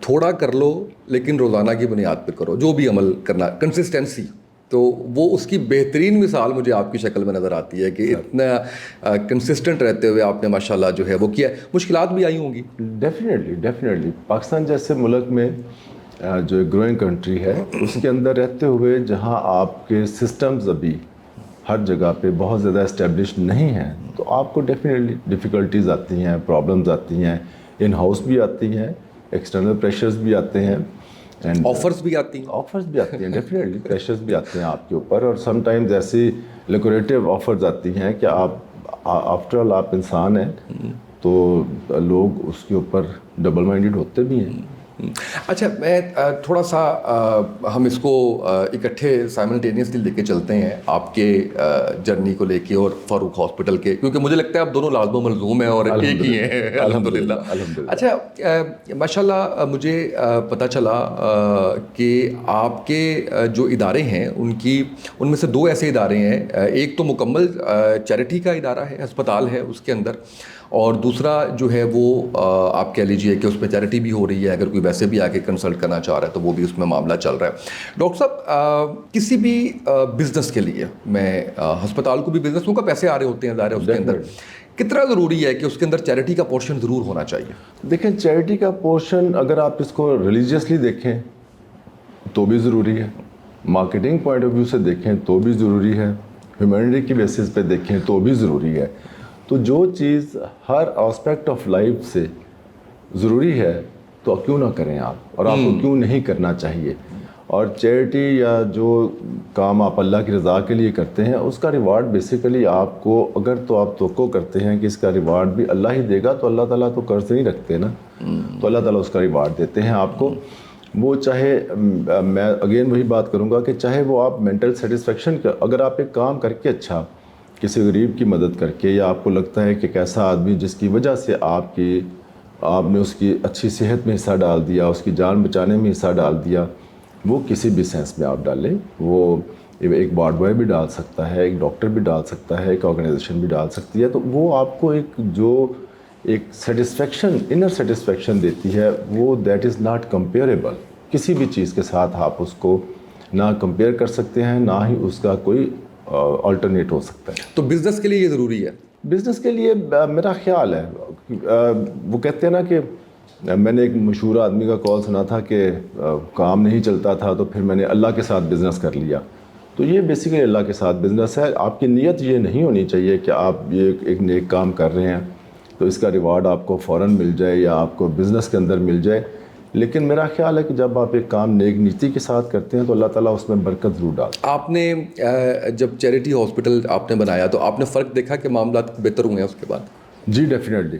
تھوڑا کر لو لیکن روزانہ کی بنیاد پہ کرو جو بھی عمل کرنا, کنسسٹنسی, تو وہ اس کی بہترین مثال مجھے آپ کی شکل میں نظر آتی ہے کہ اتنا کنسسٹنٹ رہتے ہوئے آپ نے ماشاءاللہ جو ہے وہ کیا. مشکلات بھی آئی ہوں گی؟ ڈیفینیٹلی پاکستان جیسے ملک میں جو ایک گروئنگ کنٹری ہے اس کے اندر رہتے ہوئے جہاں آپ کے سسٹمز ابھی ہر جگہ پہ بہت زیادہ اسٹیبلش نہیں ہیں تو آپ کو ڈیفینیٹلی ڈیفیکلٹیز آتی ہیں, پرابلمز آتی ہیں, ان ہاؤس بھی آتی ہیں, ایکسٹرنل پریشرز بھی آتے ہیں, اینڈ آفرز بھی آتی ہیں ڈیفینیٹلی پریشرز بھی آتے ہیں آپ کے اوپر, اور سم ٹائمز ایسی لیکوریٹو آفرز آتی ہیں کہ آپ آفٹر آل آپ انسان ہیں تو لوگ اس کے اوپر ڈبل مائنڈیڈ ہوتے بھی ہیں. اچھا, میں تھوڑا سا ہم اس کو اکٹھے سائملٹینیسلی لے کے چلتے ہیں آپ کے جرنی کو لے کے اور فاروق ہاسپٹل کے, کیونکہ مجھے لگتا ہے آپ دونوں لازم و ملزوم ہیں اور ایک ہی ہیں الحمدللہ. اچھا, ماشاءاللہ مجھے پتہ چلا کہ آپ کے جو ادارے ہیں ان میں سے دو ایسے ادارے ہیں, ایک تو مکمل چیریٹی کا ادارہ ہے, ہسپتال ہے اس کے اندر, اور دوسرا جو ہے وہ آپ کہہ لیجئے کہ اس پہ چیریٹی بھی ہو رہی ہے, اگر کوئی ویسے بھی آ کے کنسلٹ کرنا چاہ رہا ہے تو وہ بھی اس میں معاملہ چل رہا ہے. ڈاکٹر صاحب, کسی بھی بزنس کے لیے, میں ہسپتال کو بھی بزنس کا پیسے آ رہے ہوتے ہیں ظاہر ہے اس کے اندر, کتنا ضروری ہے کہ اس کے اندر چیریٹی کا پورشن ضرور ہونا چاہیے؟ دیکھیں, چیریٹی کا پورشن اگر آپ اس کو ریلیجیسلی دیکھیں تو بھی ضروری ہے, مارکیٹنگ پوائنٹ آف ویو سے دیکھیں تو بھی ضروری ہے, ہیومینٹی کی بیسس پہ دیکھیں تو بھی ضروری ہے. تو جو چیز ہر آسپیکٹ آف لائف سے ضروری ہے تو کیوں نہ کریں آپ, اور آپ کو کیوں نہیں کرنا چاہیے. اور چیریٹی یا جو کام آپ اللہ کی رضا کے لیے کرتے ہیں اس کا ریوارڈ بیسیکلی آپ کو, اگر تو آپ توقع کرتے ہیں کہ اس کا ریوارڈ بھی اللہ ہی دے گا, تو اللہ تعالیٰ تو قرض نہیں رکھتے نا, تو اللہ تعالیٰ اس کا ریوارڈ دیتے ہیں آپ کو. وہ چاہے میں اگین وہی بات کروں گا کہ چاہے وہ آپ مینٹل سیٹسفیکشن کا, اگر آپ ایک کام کر کے اچھا کسی غریب کی مدد کر کے, یا آپ کو لگتا ہے کہ ایک ایسا آدمی جس کی وجہ سے آپ نے اس کی اچھی صحت میں حصہ ڈال دیا, اس کی جان بچانے میں حصہ ڈال دیا, وہ کسی بھی سینس میں آپ ڈالیں, وہ ایک وارڈ بوائے بھی ڈال سکتا ہے, ایک ڈاکٹر بھی ڈال سکتا ہے, ایک آرگنائزیشن بھی ڈال سکتی ہے, تو وہ آپ کو ایک سیٹسفیکشن, انر سیٹسفیکشن دیتی ہے, وہ دیٹ از ناٹ کمپیریبل. کسی بھی چیز کے ساتھ آپ اس کو نہ کمپیئر کر سکتے ہیں, نہ ہی اس کا کوئی آلٹرنیٹ ہو سکتا ہے. تو بزنس کے لیے یہ ضروری ہے؟ بزنس کے لیے میرا خیال ہے, وہ کہتے ہیں نا کہ میں نے ایک مشہور آدمی کا کال سنا تھا کہ کام نہیں چلتا تھا تو پھر میں نے اللہ کے ساتھ بزنس کر لیا. تو یہ بیسیکلی اللہ کے ساتھ بزنس ہے. آپ کی نیت یہ نہیں ہونی چاہیے کہ آپ یہ ایک نیک کام کر رہے ہیں تو اس کا ریوارڈ آپ کو فوراً مل جائے یا آپ کو بزنس کے اندر مل جائے. لیکن میرا خیال ہے کہ جب آپ ایک کام نیک نیتی کے ساتھ کرتے ہیں تو اللہ تعالیٰ اس میں برکت ضرور ڈالتا ہے. آپ نے جب چیریٹی ہاسپٹل آپ نے بنایا تو آپ نے فرق دیکھا کہ معاملات بہتر ہوئے ہیں اس کے بعد؟ جی ڈیفینیٹلی,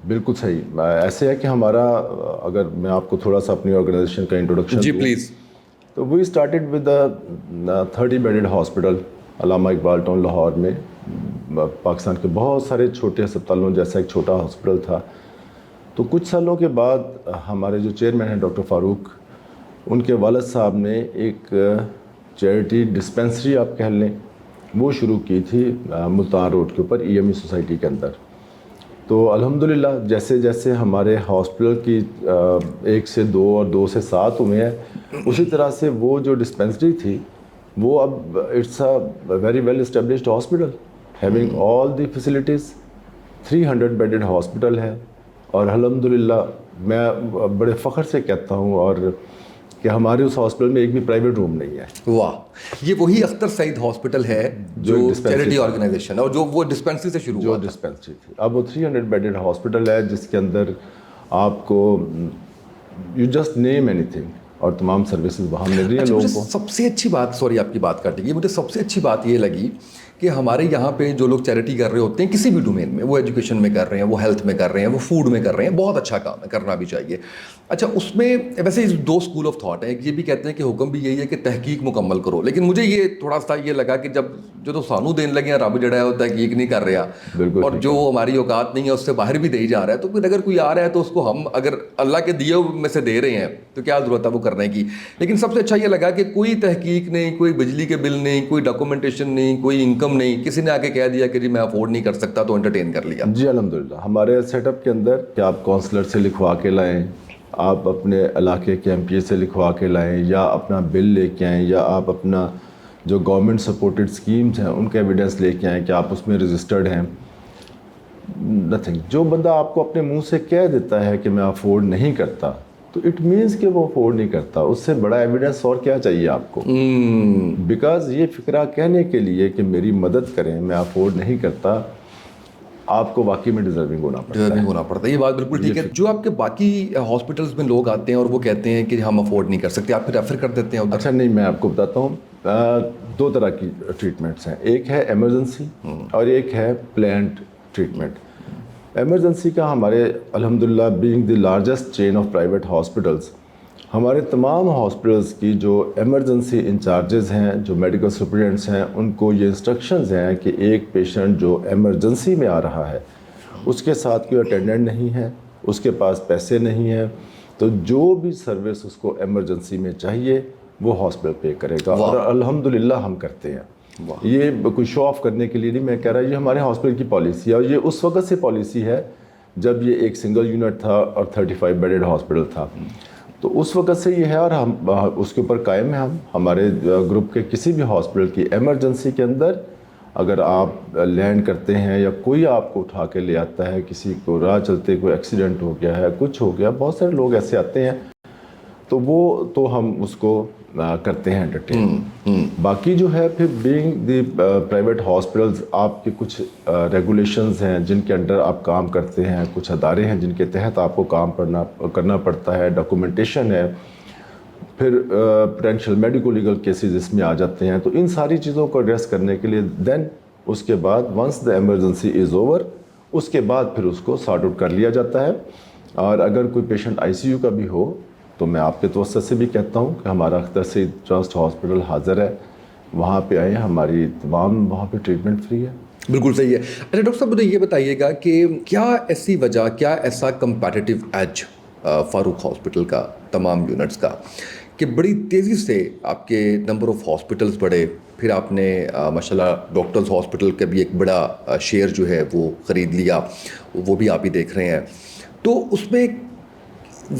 بالکل صحیح. ایسے ہے کہ ہمارا, اگر میں آپ کو تھوڑا سا اپنی آرگنائزیشن کا انٹروڈکشن جی پلیز. تو we started with 30 bedded hospital Allama Iqbal town Lahore میں. پاکستان کے بہت سارے چھوٹے ہسپتالوں جیسا ایک چھوٹا ہاسپٹل تھا. تو کچھ سالوں کے بعد ہمارے جو چیئرمین ہیں ڈاکٹر فاروق, ان کے والد صاحب نے ایک چیریٹی ڈسپینسری آپ کہہ لیں وہ شروع کی تھی ملتان روڈ کے اوپر EME سوسائٹی کے اندر. تو الحمدللہ جیسے جیسے ہمارے ہاسپٹل کی 1 سے 2 اور 2 سے 7 ہوئے ہیں, اسی طرح سے وہ جو ڈسپینسری تھی وہ اب it's a very well established hospital having all the facilities. 300 bedded hospital ہے, اور الحمدللہ میں بڑے فخر سے کہتا ہوں اور کہ ہمارے اس ہاسپٹل میں ایک بھی پرائیویٹ روم نہیں ہے. واہ, یہ وہی اختر سعید ہاسپٹل ہے جو چیریٹی آرگنائزیشن اور جو وہ ڈسپینسری سے شروع ہوا. جو ڈسپینسری تھی, اب وہ 300 بیڈڈ ہاسپٹل ہے جس کے اندر آپ کو you just name any thing, اور تمام سروسز وہاں مل رہی ہیں لوگوں کو. سب سے اچھی بات, سوری آپ کی بات کاٹے گی, مجھے سب سے اچھی بات یہ لگی کہ ہمارے یہاں پہ جو لوگ چیریٹی کر رہے ہوتے ہیں کسی بھی ڈومین میں, وہ ایجوکیشن میں کر رہے ہیں, وہ ہیلتھ میں کر رہے ہیں, وہ فوڈ میں کر رہے ہیں, بہت اچھا کام ہے, کرنا بھی چاہیے. اچھا, اس میں ویسے 2 اسکول آف تھاٹ ہیں. ایک یہ بھی کہتے ہیں کہ حکم بھی یہی ہے کہ تحقیق مکمل کرو, لیکن مجھے یہ تھوڑا سا یہ لگا کہ جب جو تو سانو دین لگے ہیں رب جڑا ہے وہ تحقیق نہیں کر رہا, اور جو ہماری اوقات نہیں ہے اس سے باہر بھی دے ہی جا رہا ہے. تو پھر اگر کوئی آ رہا ہے تو اس کو ہم اگر اللہ کے دیے میں سے دے رہے ہیں تو کیا ضرورت ہے وہ کرنے کی. لیکن سب سے اچھا یہ لگا کہ کوئی تحقیق نہیں, کوئی بجلی کے بل نہیں, کوئی ڈاکومنٹیشن نہیں, کوئی انکم نہیں, کسی نے آ کے کہہ دیا کہ جی میں افورڈ نہیں کر سکتا تو انٹرٹین کر لیا. جی الحمدللہ ہمارے سیٹ اپ کے اندر کہ آپ کونسلر سے لکھوا کے لائیں, آپ اپنے علاقے کے MPA سے لکھوا کے لائیں یا اپنا بل لے کے آئیں یا آپ اپنا جو گورنمنٹ سپورٹڈ اسکیمز ہیں ان کا ایویڈنس لے کے آئیں کہ آپ اس میں رجسٹرڈ ہیں. نتھنگ. جو بندہ آپ کو اپنے منہ سے کہہ دیتا ہے کہ میں افورڈ نہیں کرتا تو اٹ مینس کہ وہ افورڈ نہیں کرتا. اس سے بڑا ایویڈنس اور کیا چاہیے آپ کو؟ بیکاز یہ فکرہ کہنے کے لیے کہ میری مدد کریں میں افورڈ نہیں کرتا, آپ کو واقعی میں ڈیزرونگ ہونا پڑتا ہے. یہ بات بالکل ٹھیک ہے. جو آپ کے باقی ہاسپٹلس میں لوگ آتے ہیں اور وہ کہتے ہیں کہ ہم افورڈ نہیں کر سکتے, آپ پھر ریفر کر دیتے ہیں ادھر؟ اچھا نہیں, میں آپ کو بتاتا ہوں, 2 طرح کی ٹریٹمنٹس ہیں. ایک ہے ایمرجنسی اور ایک ہے پلانڈ ٹریٹمنٹ. ایمرجنسی کا ہمارے الحمدللہ being the largest chain of private hospitals, ہمارے تمام ہاسپٹلس کی جو ایمرجنسی انچارجز ہیں, جو میڈیکل سپرنٹینڈنٹس ہیں, ان کو یہ انسٹرکشنز ہیں کہ ایک پیشنٹ جو ایمرجنسی میں آ رہا ہے اس کے ساتھ کوئی اٹینڈنٹ نہیں ہے, اس کے پاس پیسے نہیں ہیں, تو جو بھی سروس اس کو ایمرجنسی میں چاہیے وہ ہاسپٹل پے کرے گا. اور الحمدللہ ہم کرتے ہیں. یہ کوئی شو آف کرنے کے لیے نہیں میں کہہ رہا, یہ ہمارے ہاسپٹل کی پالیسی ہے. اور یہ اس وقت سے پالیسی ہے جب یہ ایک سنگل یونٹ تھا اور 35 بیڈڈ ہاسپٹل تھا, تو اس وقت سے یہ ہے اور ہم اس کے اوپر قائم ہیں. ہم ہمارے گروپ کے کسی بھی ہاسپٹل کی ایمرجنسی کے اندر اگر آپ لینڈ کرتے ہیں یا کوئی آپ کو اٹھا کے لے آتا ہے, کسی کو راہ چلتے کوئی ایکسیڈنٹ ہو گیا ہے, کچھ ہو گیا, بہت سارے لوگ ایسے آتے ہیں, تو وہ تو ہم اس کو کرتے ہیں انٹرٹین. باقی جو ہے پھر بینگ دی پرائیویٹ ہاسپٹلز, آپ کے کچھ ریگولیشنز ہیں جن کے انڈر آپ کام کرتے ہیں, کچھ ادارے ہیں جن کے تحت آپ کو کام کرنا پڑتا ہے, ڈاکومنٹیشن ہے, پھر پوٹینشیل میڈیکو لیگل کیسز اس میں آ جاتے ہیں. تو ان ساری چیزوں کو ایڈریس کرنے کے لیے دین اس کے بعد once the emergency is over, اس کے بعد پھر اس کو سارٹ آؤٹ کر لیا جاتا ہے. اور اگر کوئی پیشنٹ ICU کا بھی ہو تو میں آپ کے توسط سے بھی کہتا ہوں کہ ہمارا اختر سعید ٹرسٹ ہاسپٹل حاضر ہے, وہاں پہ آئیں, ہماری تمام وہاں پہ ٹریٹمنٹ فری ہے. بالکل صحیح ہے. اچھا ڈاکٹر صاحب مجھے یہ بتائیے گا کہ کیا ایسی وجہ, کیا ایسا کمپیٹیٹیو ایج فاروق ہاسپٹل کا, تمام یونٹس کا, کہ بڑی تیزی سے آپ کے نمبر آف ہاسپٹلس بڑھے, پھر آپ نے ماشاء اللہ ڈاکٹرز ہاسپٹل کا بھی ایک بڑا شیئر جو ہے وہ خرید لیا, وہ بھی آپ ہی دیکھ رہے ہیں, تو اس میں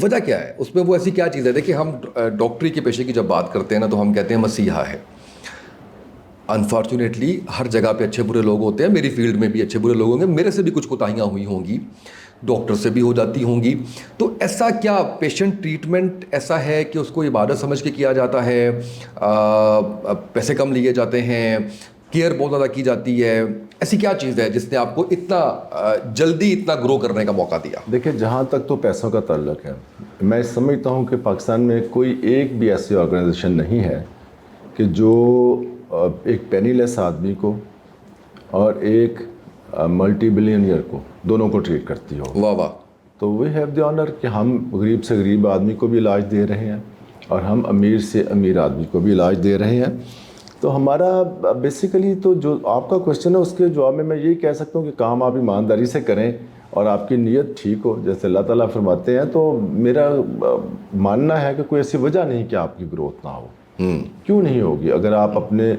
وجہ کیا ہے؟ اس میں وہ ایسی کیا چیز ہے؟ دیکھیں ہم ڈاکٹری کے پیشے کی جب بات کرتے ہیں نا تو ہم کہتے ہیں مسیحا ہے. انفارچونیٹلی ہر جگہ پہ اچھے برے لوگ ہوتے ہیں, میری فیلڈ میں بھی اچھے برے لوگ ہوں گے, میرے سے بھی کچھ کوتاہیاں ہوئی ہوں گی, ڈاکٹر سے بھی ہو جاتی ہوں گی. تو ایسا کیا پیشنٹ ٹریٹمنٹ ایسا ہے کہ اس کو عبادت سمجھ کے کیا جاتا ہے, پیسے کم لیے جاتے ہیں, کیئر بہت زیادہ کی جاتی ہے, ایسی کیا چیز ہے جس نے آپ کو اتنا جلدی اتنا گرو کرنے کا موقع دیا؟ دیکھیں جہاں تک تو پیسوں کا تعلق ہے, میں سمجھتا ہوں کہ پاکستان میں کوئی ایک بھی ایسی آرگنائزیشن نہیں ہے کہ جو ایک پینی لیس آدمی کو اور ایک ملٹی بلینئر کو, دونوں کو ٹریٹ کرتی ہو. واہ واہ. تو وی ہیو دی آنر کہ ہم غریب سے غریب آدمی کو بھی علاج دے رہے ہیں اور ہم امیر سے امیر آدمی کو بھی علاج دے رہے ہیں. تو ہمارا بیسیکلی تو جو آپ کا کوشچن ہے اس کے جواب میں یہی کہہ سکتا ہوں کہ کام آپ ایمانداری سے کریں اور آپ کی نیت ٹھیک ہو, جیسے اللہ تعالیٰ فرماتے ہیں. تو میرا ماننا ہے کہ کوئی ایسی وجہ نہیں کہ آپ کی گروتھ نہ ہو. کیوں نہیں ہوگی؟ اگر آپ اپنے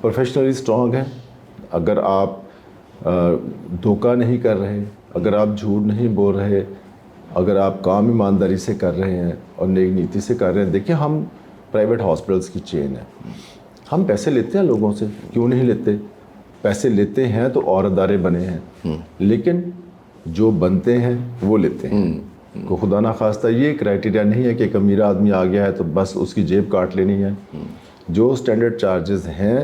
پروفیشنلی اسٹرانگ ہیں, اگر آپ دھوکہ نہیں کر رہے, اگر آپ جھوٹ نہیں بول رہے, اگر آپ کام ایمانداری سے کر رہے ہیں اور نیک نیتی سے کر رہے ہیں. دیکھیں ہم پرائیویٹ ہاسپٹلس کی چین ہے, ہم پیسے لیتے ہیں لوگوں سے, کیوں نہیں لیتے؟ پیسے لیتے ہیں تو اور ادارے بنے ہیں, لیکن جو بنتے ہیں وہ لیتے ہیں. کو خدا نخواستہ یہ کرائٹیریا نہیں ہے کہ ایک امیر آدمی آ گیا ہے تو بس اس کی جیب کاٹ لینی ہے. جو اسٹینڈرڈ چارجز ہیں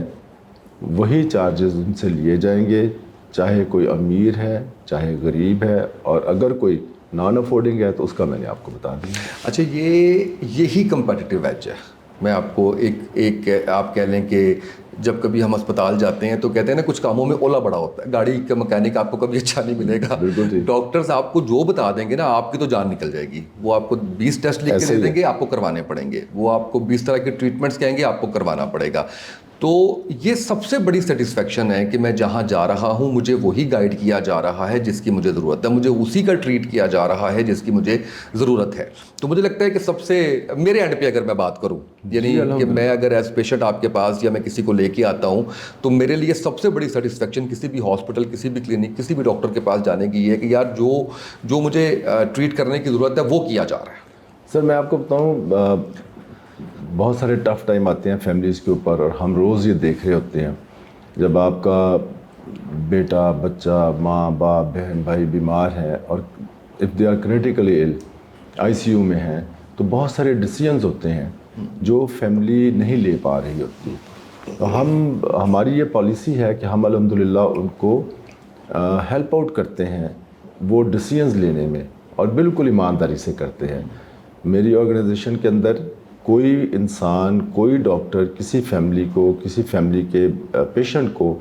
وہی چارجز ان سے لیے جائیں گے, چاہے کوئی امیر ہے چاہے غریب ہے, اور اگر کوئی نان افورڈنگ ہے تو اس کا میں نے آپ کو بتا دیا. اچھا یہی کمپیٹیٹیو ایج ہے. میں آپ کو ایک آپ کہہ لیں کہ جب کبھی ہم اسپتال جاتے ہیں تو کہتے ہیں نا کچھ کاموں میں اولا بڑا ہوتا ہے, گاڑی کا مکینک آپ کو کبھی اچھا نہیں ملے گا. ڈاکٹرز آپ کو جو بتا دیں گے نا آپ کی تو جان نکل جائے گی. وہ آپ کو 20 ٹیسٹ لکھ کے دے دیں گے, آپ کو کروانے پڑیں گے. وہ آپ کو 20 طرح کے ٹریٹمنٹس کہیں گے, آپ کو کروانا پڑے گا. تو یہ سب سے بڑی سیٹسفیکشن ہے کہ میں جہاں جا رہا ہوں مجھے وہی گائیڈ کیا جا رہا ہے جس کی مجھے ضرورت ہے, مجھے اسی کا ٹریٹ کیا جا رہا ہے جس کی مجھے ضرورت ہے. تو مجھے لگتا ہے کہ سب سے میرے اینڈ پہ اگر میں بات کروں, یعنی کہ میں اگر ایز پیشنٹ آپ کے پاس یا میں کسی کو لے کے آتا ہوں تو میرے لیے سب سے بڑی سیٹسفیکشن کسی بھی ہاسپٹل, کسی بھی کلینک, کسی بھی ڈاکٹر کے پاس جانے کی یہ ہے کہ یار جو مجھے ٹریٹ کرنے کی ضرورت ہے وہ کیا جا رہا ہے. سر میں آپ کو بتاؤں بہت سارے ٹف ٹائم آتے ہیں فیملیز کے اوپر، اور ہم روز یہ دیکھ رہے ہوتے ہیں جب آپ کا بیٹا بچہ ماں باپ بہن بھائی بیمار ہیں اور if they are critically ill ICU میں ہیں، تو بہت سارے ڈیسیجنز ہوتے ہیں جو فیملی نہیں لے پا رہی ہوتی. تو ہماری یہ پالیسی ہے کہ ہم الحمدللہ ان کو ہیلپ آؤٹ کرتے ہیں وہ ڈیسیجنز لینے میں، اور بالکل ایمانداری سے کرتے ہیں. میری آرگنائزیشن کے اندر کوئی انسان، کوئی ڈاکٹر کسی فیملی کے پیشنٹ کو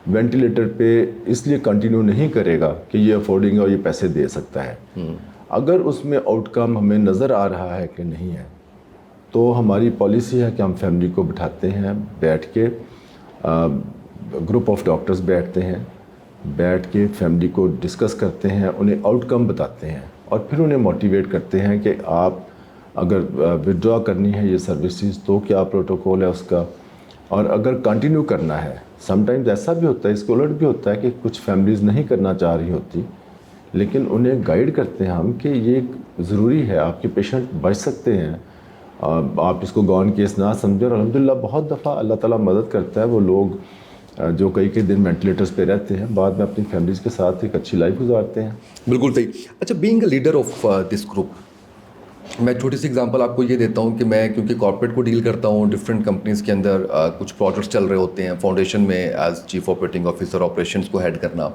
وینٹیلیٹر پہ اس لیے کنٹینیو نہیں کرے گا کہ یہ افورڈنگ اور یہ پیسے دے سکتا ہے. اگر اس میں آؤٹ کم ہمیں نظر آ رہا ہے کہ نہیں ہے، تو ہماری پالیسی ہے کہ ہم فیملی کو بٹھاتے ہیں، بیٹھ کے گروپ آف ڈاکٹرز بیٹھ کے فیملی کو ڈسکس کرتے ہیں، انہیں آؤٹ کم بتاتے ہیں، اور پھر انہیں موٹیویٹ کرتے ہیں کہ آپ اگر ودرا کرنی ہے یہ سروسز تو کیا پروٹوکول ہے اس کا، اور اگر کنٹینیو کرنا ہے. سم ٹائمز ایسا بھی ہوتا ہے، اس کو الٹ بھی ہوتا ہے کہ کچھ فیملیز نہیں کرنا چاہ رہی ہوتی، لیکن انہیں گائیڈ کرتے ہیں ہم کہ یہ ضروری ہے، آپ کے پیشنٹ بچ سکتے ہیں، آپ اس کو گون کیس نہ سمجھیں. اور الحمدللہ بہت دفعہ اللہ تعالیٰ مدد کرتا ہے. وہ لوگ جو کئی دن وینٹیلیٹرز پہ رہتے ہیں بعد میں اپنی فیملیز کے ساتھ ایک اچھی لائف گزارتے ہیں. بالکل صحیح. اچھا، being a leader of this group, میں چھوٹی سی اگزامپل آپ کو یہ دیتا ہوں کہ میں کیونکہ کارپوریٹ کو ڈیل کرتا ہوں، ڈفرینٹ کمپنیز کے اندر کچھ پروجیکٹس چل رہے ہوتے ہیں فاؤنڈیشن میں as chief operating officer operations کو ہیڈ کرنا.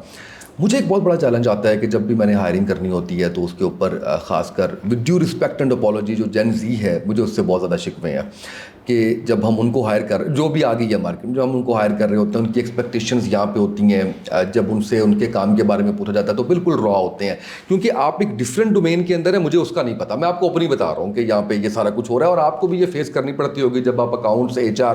مجھے ایک بہت بڑا چیلنج آتا ہے کہ جب بھی میں نے ہائرنگ کرنی ہوتی ہے تو اس کے اوپر خاص کر with due respect and apology جو جین زی ہے، مجھے اس سے بہت زیادہ شکوے ہیں کہ جب ہم ان کو ہائر کر جو بھی آ گئی ہے مارکیٹ میں، جب ہم ان کو ہائر کر رہے ہوتے ہیں ان کی ایکسپیکٹیشنز یہاں پہ ہوتی ہیں، جب ان سے ان کے کام کے بارے میں پوچھا جاتا ہے تو بالکل را ہوتے ہیں، کیونکہ آپ ایک ڈفرینٹ ڈومین کے اندر ہے، مجھے اس کا نہیں پتا. میں آپ کو اپنی بتا رہا ہوں کہ یہاں پہ یہ سارا کچھ ہو رہا ہے، اور آپ کو بھی یہ فیس کرنی پڑتی ہوگی جب آپ اکاؤنٹس، HR،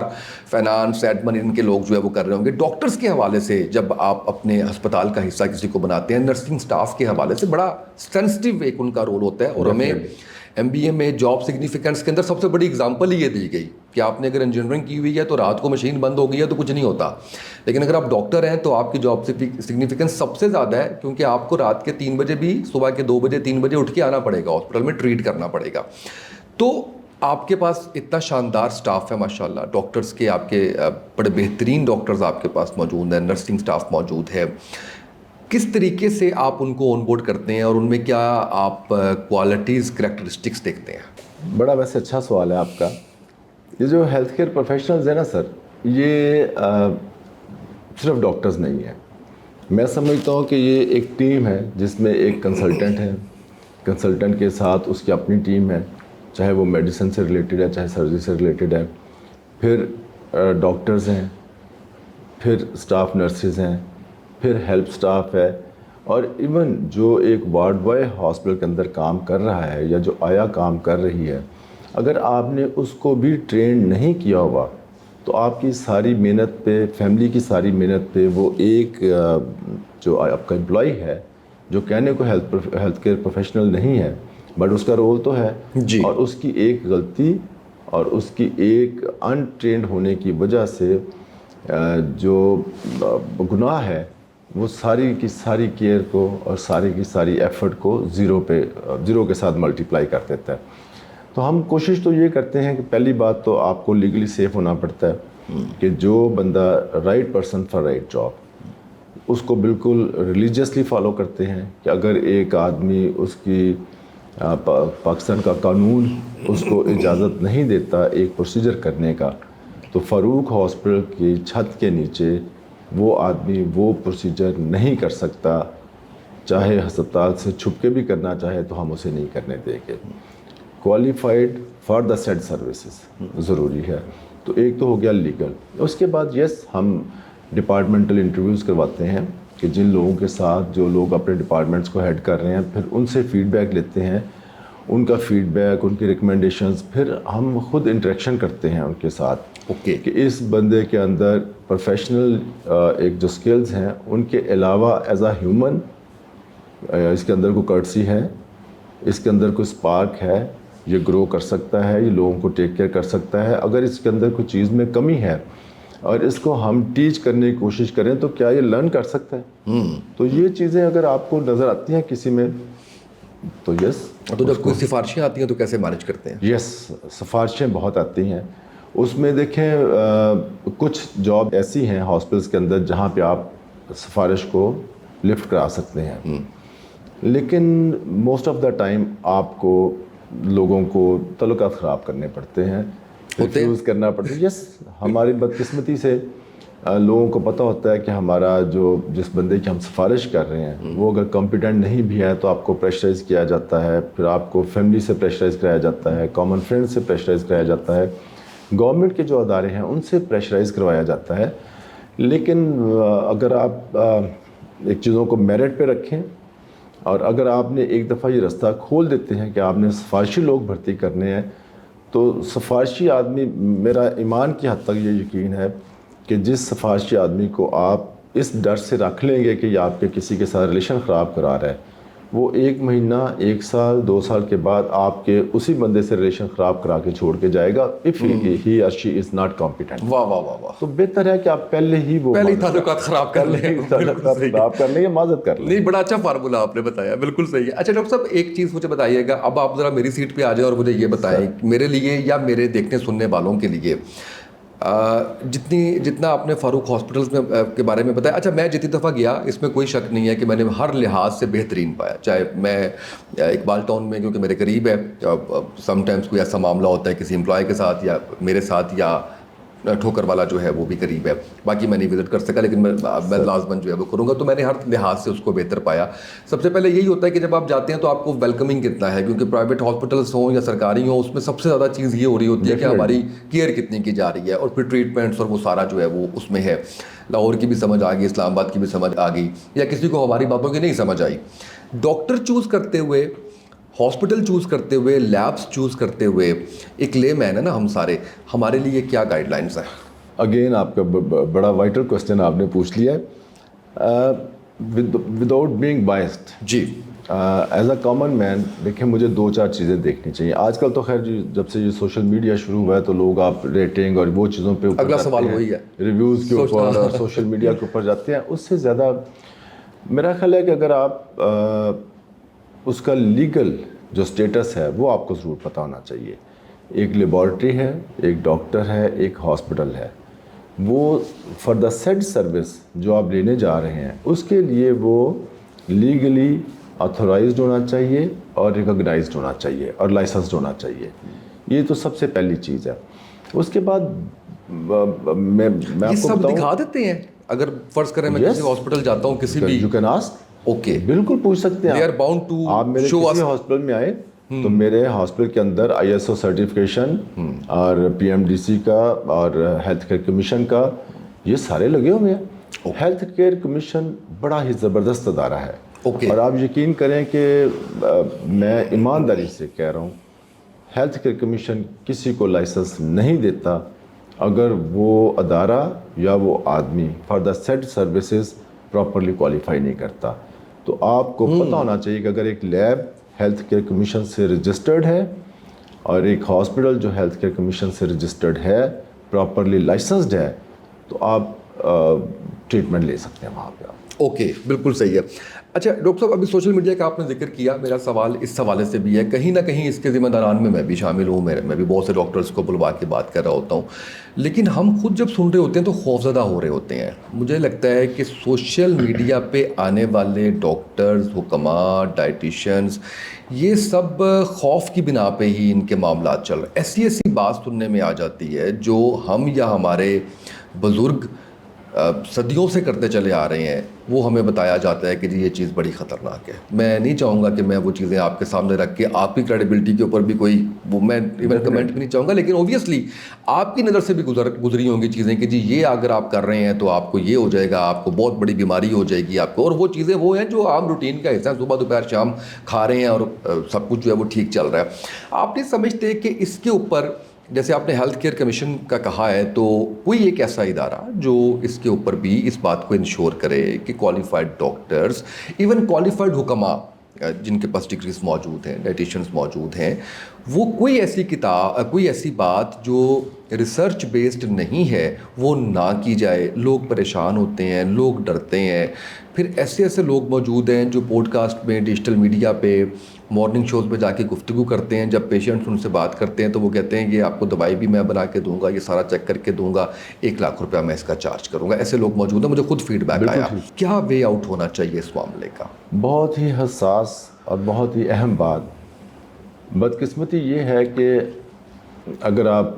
فائنانس، ایڈمن ان کے لوگ جو ہے وہ کر رہے ہوں گے. ڈاکٹرس کے حوالے سے جب آپ اپنے ہسپتال کا حصہ کسی کو بناتے ہیں، نرسنگ سٹاف کے حوالے سے بڑا سینسٹیو ایک ان کا رول ہوتا ہے. اور ہمیں MBA میں جاب سگنیفیکینس کے اندر سب سے بڑی اگزامپل ہی یہ دی گئی کہ آپ نے اگر انجینئرنگ کی ہوئی ہے تو رات کو مشین بند ہو گئی ہے تو کچھ نہیں ہوتا، لیکن اگر آپ ڈاکٹر ہیں تو آپ کی جاب سگنیفیکینس سب سے زیادہ ہے، کیونکہ آپ کو رات کے 3 بجے بھی صبح کے 2 بجے 3 بجے اٹھ کے آنا پڑے گا ہاسپٹل میں، ٹریٹ کرنا پڑے گا. تو آپ کے پاس اتنا شاندار سٹاف ہے ماشاءاللہ، ڈاکٹرز کے آپ کے بڑے بہترین ڈاکٹرز آپ کے پاس موجود ہیں، نرسنگ سٹاف موجود ہے. کس طریقے سے آپ ان کو آن بورڈ کرتے ہیں اور ان میں کیا آپ کوالٹیز، کریکٹرسٹکس دیکھتے ہیں؟ بڑا ویسے اچھا سوال ہے آپ کا. یہ جو ہیلتھ کیئر پروفیشنلز ہیں نا سر، یہ صرف ڈاکٹرز نہیں ہیں. میں سمجھتا ہوں کہ یہ ایک ٹیم ہے جس میں ایک کنسلٹنٹ ہے، کنسلٹنٹ کے ساتھ اس کی اپنی ٹیم ہے، چاہے وہ میڈیسن سے ریلیٹڈ ہے چاہے سرجری سے ریلیٹڈ ہے، پھر ڈاکٹرز ہیں، پھر اسٹاف نرسز ہیں، پھر ہیلپ سٹاف ہے، اور ایون جو ایک وارڈ بوائے ہاسپٹل کے اندر کام کر رہا ہے یا جو آیا کام کر رہی ہے، اگر آپ نے اس کو بھی ٹرین نہیں کیا ہوا تو آپ کی ساری محنت پہ، فیملی کی ساری محنت پہ وہ ایک جو آپ کا امپلائی ہے جو کہنے کو ہیلتھ کیئر پروفیشنل نہیں ہے بٹ اس کا رول تو ہے جی. اور اس کی ایک غلطی اور اس کی ایک ان ٹرینڈ ہونے کی وجہ سے جو گناہ ہے وہ ساری کی ساری کیئر کو اور ساری کی ساری ایفرٹ کو زیرو کے ساتھ ملٹیپلائی کر دیتا ہے. تو ہم کوشش تو یہ کرتے ہیں کہ پہلی بات تو آپ کو لیگلی سیف ہونا پڑتا ہے کہ جو بندہ right person for right job, اس کو بالکل ریلیجیسلی فالو کرتے ہیں کہ اگر ایک آدمی اس کی پاکستان کا قانون اس کو اجازت نہیں دیتا ایک پروسیجر کرنے کا، تو فاروق ہاسپٹل کی چھت کے نیچے وہ آدمی وہ پروسیجر نہیں کر سکتا، چاہے ہسپتال سے چھپ کے بھی کرنا چاہے تو ہم اسے نہیں کرنے دیں گے. Qualified for the said services ضروری ہے. تو ایک تو ہو گیا لیگل. اس کے بعد یس ہم ڈپارٹمنٹل انٹرویوز کرواتے ہیں کہ جن لوگوں کے ساتھ جو لوگ اپنے ڈپارٹمنٹس کو ہیڈ کر رہے ہیں، پھر ان سے فیڈ بیک لیتے ہیں، ان کا فیڈ بیک، ان کی ریکمنڈیشنز، پھر ہم خود انٹریکشن کرتے ہیں ان کے ساتھ کہ اس بندے کے اندر پروفیشنل ایک جو سکلز ہیں ان کے علاوہ ایز اے ہیومن اس کے اندر کوئی کرٹسی ہے، اس کے اندر کوئی اسپارک ہے، یہ گرو کر سکتا ہے، یہ لوگوں کو ٹیک کیئر کر سکتا ہے. اگر اس کے اندر کوئی چیز میں کمی ہے اور اس کو ہم ٹیچ کرنے کی کوشش کریں تو کیا یہ لرن کر سکتا ہے. تو یہ چیزیں اگر آپ کو نظر آتی ہیں کسی میں تو یس. تو جب کوئی سفارشیں آتی ہیں تو کیسے مینیج کرتے ہیں؟ یس, سفارشیں بہت آتی ہیں. اس میں دیکھیں کچھ جاب ایسی ہیں ہاسپٹلس کے اندر جہاں پہ آپ سفارش کو لفٹ کرا سکتے ہیں, لیکن موسٹ آف دا ٹائم آپ کو لوگوں کو تعلقات خراب کرنے پڑتے ہیں, ریفیوز کرنا پڑتا ہے. یس, ہماری بدقسمتی سے لوگوں کو پتہ ہوتا ہے کہ ہمارا جس بندے کی ہم سفارش کر رہے ہیں وہ اگر کمپیٹنٹ نہیں بھی ہے تو آپ کو پریشرائز کیا جاتا ہے, پھر آپ کو فیملی سے پریشرائز کرایا جاتا ہے, کامن فرینڈ سے پریشرائز کرایا جاتا ہے, گورنمنٹ کے جو ادارے ہیں ان سے پریشرائز کروایا جاتا ہے. لیکن اگر آپ ایک چیزوں کو میرٹ پہ رکھیں اور اگر آپ نے ایک دفعہ یہ رستہ کھول دیتے ہیں کہ آپ نے سفارشی لوگ بھرتی کرنے ہیں, تو سفارشی آدمی, میرا ایمان کی حد تک یہ یقین ہے کہ جس سفارشی آدمی کو آپ اس ڈر سے رکھ لیں گے کہ یہ آپ کے کسی کے ساتھ ریلیشن خراب کرا رہا ہے, وہ 1 مہینہ 1 سال 2 سال کے بعد آپ کے اسی بندے سے ریلیشن خراب کرا کے چھوڑ کے جائے گا if he or she is not competent. واہ واہ واہ واہ. تو بہتر ہے کہ آپ پہلے ہی تعلقات خراب کر لیں, خراب کر لیں یا معذرت کر لیں. نہیں, بڑا اچھا فارمولا آپ نے بتایا, بالکل صحیح ہے. اچھا ڈاکٹر صاحب, ایک چیز مجھے بتائیے گا, اب آپ ذرا میری سیٹ پہ آ جائیں اور مجھے یہ بتائیں میرے لیے یا میرے دیکھنے سننے والوں کے لیے, جتنا آپ نے فاروق ہاسپٹلس میں کے بارے میں بتایا, اچھا میں جتنی دفعہ گیا اس میں کوئی شک نہیں ہے کہ میں نے ہر لحاظ سے بہترین پایا. چاہے میں اقبال ٹاؤن میں, کیونکہ میرے قریب ہے, سم ٹائمز کوئی ایسا معاملہ ہوتا ہے کسی امپلائی کے ساتھ یا میرے ساتھ, یا ٹھوکر والا جو ہے وہ بھی قریب ہے, باقی میں نہیں وزٹ کر سکا لیکن میں لازماً جو ہے وہ کروں گا, تو میں نے ہر لحاظ سے اس کو بہتر پایا. سب سے پہلے یہی ہوتا ہے کہ جب آپ جاتے ہیں تو آپ کو ویلکمنگ کتنا ہے, کیونکہ پرائیویٹ ہاسپٹلس ہوں یا سرکاری ہوں اس میں سب سے زیادہ چیز یہ ہو رہی ہوتی ہے کہ ہماری کیئر کتنی کی جا رہی ہے, اور پھر ٹریٹمنٹس اور وہ سارا جو ہے وہ اس میں ہے. لاہور کی بھی سمجھ آ گئی, اسلام آباد کی بھی سمجھ آ گئی, یا کسی کو ہماری باتوں کی نہیں سمجھ آئی. ڈاکٹر چوز کرتے ہوئے, ہاسپٹل چوز کرتے ہوئے, لیبس چوز کرتے ہوئے, ایک لے مین ہے نا ہم سارے, ہمارے لیے کیا گائیڈ لائنس ہیں؟ اگین آپ کا بڑا وائٹل کوسچن آپ نے پوچھ لیا ہے. وداؤٹ بینگ بائسڈ, جی, ایز اے کامن مین دیکھیں مجھے 2-4 چیزیں دیکھنی چاہیے. آج کل تو خیر جب سے یہ سوشل میڈیا شروع ہوا ہے تو لوگ آپ ریٹنگ اور وہ چیزوں پہ اگلا سوال وہی ہے, ریویوز کے اوپر اور سوشل میڈیا کے اوپر جاتے ہیں. اس سے زیادہ میرا خیال ہے کہ اگر آپ اس کا لیگل جو اسٹیٹس ہے وہ آپ کو ضرور پتہ ہونا چاہیے. ایک لیبارٹری ہے, ایک ڈاکٹر ہے, ایک ہاسپٹل ہے, وہ فار دا سیڈ سروس جو آپ لینے جا رہے ہیں اس کے لیے وہ لیگلی آتھورائزڈ ہونا چاہیے اور ریکگنائزڈ ہونا چاہیے اور لائسنسڈ ہونا چاہیے. یہ تو سب سے پہلی چیز ہے. اس کے بعد میں آپ کو سب دکھا دیتے ہیں. اگر فرض کریں میں کسی ہاسپٹل جاتا ہوں, کسی بھی, یو کین آسک, اوکے, بالکل پوچھ سکتے ہیں. آپ میرے کسی ہاسپٹل میں آئے تو میرے ہاسپٹل کے اندر ISO سرٹیفکیشن اور PMDC کا اور ہیلتھ کیئر کمیشن کا یہ سارے لگے ہوئے ہیں. ہیلتھ کیئر کمیشن بڑا ہی زبردست ادارہ ہے, اور آپ یقین کریں کہ میں ایمانداری سے کہہ رہا ہوں ہیلتھ کیئر کمیشن کسی کو لائسنس نہیں دیتا اگر وہ ادارہ یا وہ آدمی for the set services properly qualify نہیں کرتا. تو آپ کو پتہ ہونا چاہیے کہ اگر ایک لیب ہیلتھ کیئر کمیشن سے رجسٹرڈ ہے اور ایک ہاسپٹل جو ہیلتھ کیئر کمیشن سے رجسٹرڈ ہے, پراپرلی لائسنسڈ ہے, تو آپ ٹریٹمنٹ لے سکتے ہیں وہاں پہ. اوکے, بالکل صحیح ہے. اچھا ڈاکٹر صاحب, ابھی سوشل میڈیا کا آپ نے ذکر کیا, میرا سوال اس حوالے سے بھی ہے, کہیں نہ کہیں اس کے ذمہ داران میں بھی شامل ہوں. میں بھی بہت سے ڈاکٹرس کو بلوا کے بات کر رہا ہوتا ہوں, لیکن ہم خود جب سن رہے ہوتے ہیں تو خوفزدہ ہو رہے ہوتے ہیں. مجھے لگتا ہے کہ سوشل میڈیا پہ آنے والے ڈاکٹرز, حکماء, ڈائٹیشنز, یہ سب خوف کی بنا پہ ہی ان کے معاملات چل رہے ہیں. ایسی بات سننے میں آ جاتی ہے جو ہم یا ہمارے بزرگ صدیوں سے کرتے چلے آ رہے ہیں, وہ ہمیں بتایا جاتا ہے کہ جی یہ چیز بڑی خطرناک ہے. میں نہیں چاہوں گا کہ میں وہ چیزیں آپ کے سامنے رکھ کے آپ کی کریڈیبلٹی کے اوپر بھی کوئی وہ میں ایون کمنٹ بھی نہیں چاہوں گا, لیکن اوبویسلی آپ کی نظر سے بھی گزری ہوں گی چیزیں کہ جی یہ اگر آپ کر رہے ہیں تو آپ کو یہ ہو جائے گا, آپ کو بہت بڑی بیماری ہو جائے گی آپ کو, اور وہ چیزیں وہ ہیں جو عام روٹین کا حصہ ہیں, صبح دوپہر شام کھا رہے ہیں اور سب کچھ جو ہے وہ ٹھیک چل رہا ہے. آپ نہیں سمجھتے کہ اس کے اوپر, جیسے آپ نے ہیلتھ کیئر کمیشن کا کہا ہے, تو کوئی ایک ایسا ادارہ جو اس کے اوپر بھی اس بات کو انشور کرے کہ کوالیفائڈ ڈاکٹرز, ایون کوالیفائڈ حکماء جن کے پاس ڈگریز موجود ہیں, ڈائٹیشنز موجود ہیں, وہ کوئی ایسی کتاب، کوئی ایسی بات جو ریسرچ بیسڈ نہیں ہے وہ نہ کی جائے. لوگ پریشان ہوتے ہیں، لوگ ڈرتے ہیں. پھر ایسے لوگ موجود ہیں جو پوڈ کاسٹ میں، ڈیجیٹل میڈیا پہ، مارننگ شوز پہ جا کے گفتگو کرتے ہیں. جب پیشنٹس ان سے بات کرتے ہیں تو وہ کہتے ہیں یہ آپ کو دوائی بھی میں بنا کے دوں گا، یہ سارا چیک کر کے دوں گا، 1 لاکھ روپیہ میں اس کا چارج کروں گا. ایسے لوگ موجود ہیں. مجھے خود فیڈ بیک آیا. کیا وے آؤٹ ہونا چاہیے اس معاملے کا؟ بہت ہی حساس اور بہت ہی اہم بات. بدقسمتی یہ ہے کہ اگر آپ،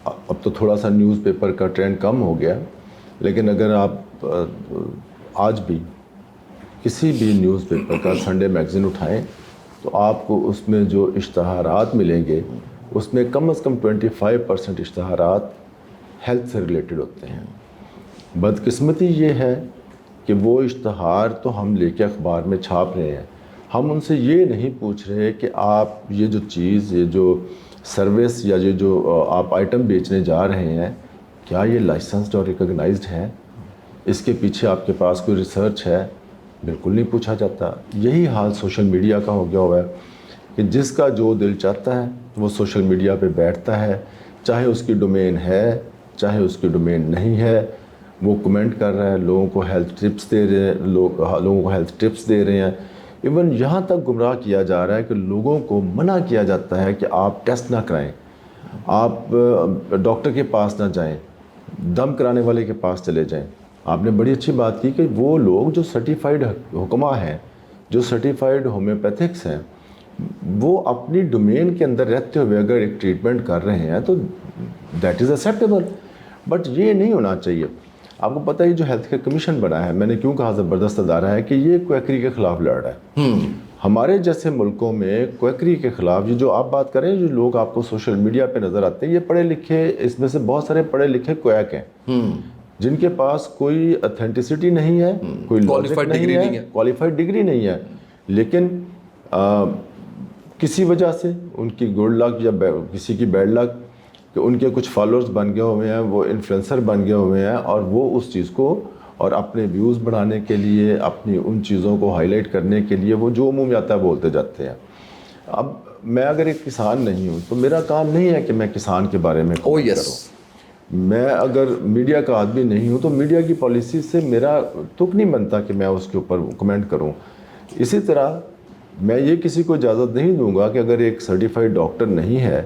اب تو تھوڑا سا نیوز پیپر کا ٹرینڈ کم ہو گیا، لیکن اگر آپ آج بھی کسی بھی نیوز پیپر کا سنڈے میگزین اٹھائیں تو آپ کو اس میں جو اشتہارات ملیں گے اس میں کم از کم 25% اشتہارات ہیلتھ سے ریلیٹڈ ہوتے ہیں. بدقسمتی یہ ہے کہ وہ اشتہار تو ہم لے کے اخبار میں چھاپ رہے ہیں، ہم ان سے یہ نہیں پوچھ رہے کہ آپ یہ جو چیز، یہ جو سروس یا یہ جو آپ آئٹم بیچنے جا رہے ہیں، کیا یہ لائسنسڈ اور ریکگنائزڈ ہے؟ اس کے پیچھے آپ کے پاس کوئی ریسرچ ہے؟ بالکل نہیں پوچھا جاتا. یہی حال سوشل میڈیا کا ہو گیا ہوا ہے کہ جس کا جو دل چاہتا ہے وہ سوشل میڈیا پہ بیٹھتا ہے، چاہے اس کی ڈومین ہے چاہے اس کی ڈومین نہیں ہے، وہ کمنٹ کر رہا ہے، لوگوں کو ہیلتھ ٹپس دے رہے ہیں، لوگوں کو ہیلتھ ٹپس دے رہے ہیں. ایون یہاں تک گمراہ کیا جا رہا ہے کہ لوگوں کو منع کیا جاتا ہے کہ آپ ٹیسٹ نہ کرائیں، آپ ڈاکٹر کے پاس نہ جائیں، دم کرانے والے کے پاس چلے جائیں. آپ نے بڑی اچھی بات کی کہ وہ لوگ جو سرٹیفائیڈ حکماں ہیں، جو سرٹیفائیڈ ہومیوپیتھکس ہیں، وہ اپنی ڈومین کے اندر رہتے ہوئے اگر ایک ٹریٹمنٹ کر رہے ہیں تو دیٹ از ایکسیپٹیبل. بٹ یہ نہیں ہونا چاہیے. آپ کو پتہ ہے جو ہیلتھ کیئر کمیشن بنا ہے، میں نے کیوں کہا زبردست ادارہ ہے، کہ یہ کویکری کے خلاف لڑ رہا ہے. ہمارے جیسے ملکوں میں کویکری کے خلاف یہ جو آپ بات کریں، جو لوگ آپ کو سوشل میڈیا پہ نظر آتے ہیں، یہ پڑھے لکھے، اس میں سے بہت سارے پڑھے لکھے کویک ہیں جن کے پاس کوئی اتھینٹسٹی نہیں ہے، کوئی لاجک نہیں ہے، کوالیفائڈ ڈگری نہیں ہے، لیکن کسی وجہ سے ان کی گڈ لک یا کسی کی بیڈ لک کہ ان کے کچھ فالوورز بن گئے ہوئے ہیں، وہ انفلوئنسر بن گئے ہوئے ہیں، اور وہ اس چیز کو اور اپنے ویوز بڑھانے کے لیے، اپنی ان چیزوں کو ہائی لائٹ کرنے کے لیے وہ جو منہ میں آتا ہے بولتے جاتے ہیں. اب میں اگر ایک کسان نہیں ہوں تو میرا کام نہیں ہے کہ میں کسان کے بارے میں کمنٹ کروں. میں اگر میڈیا کا آدمی نہیں ہوں تو میڈیا کی پالیسی سے میرا تک نہیں بنتا کہ میں اس کے اوپر کمنٹ کروں. اسی طرح میں یہ کسی کو اجازت نہیں دوں گا کہ اگر ایک سرٹیفائیڈ ڈاکٹر نہیں ہے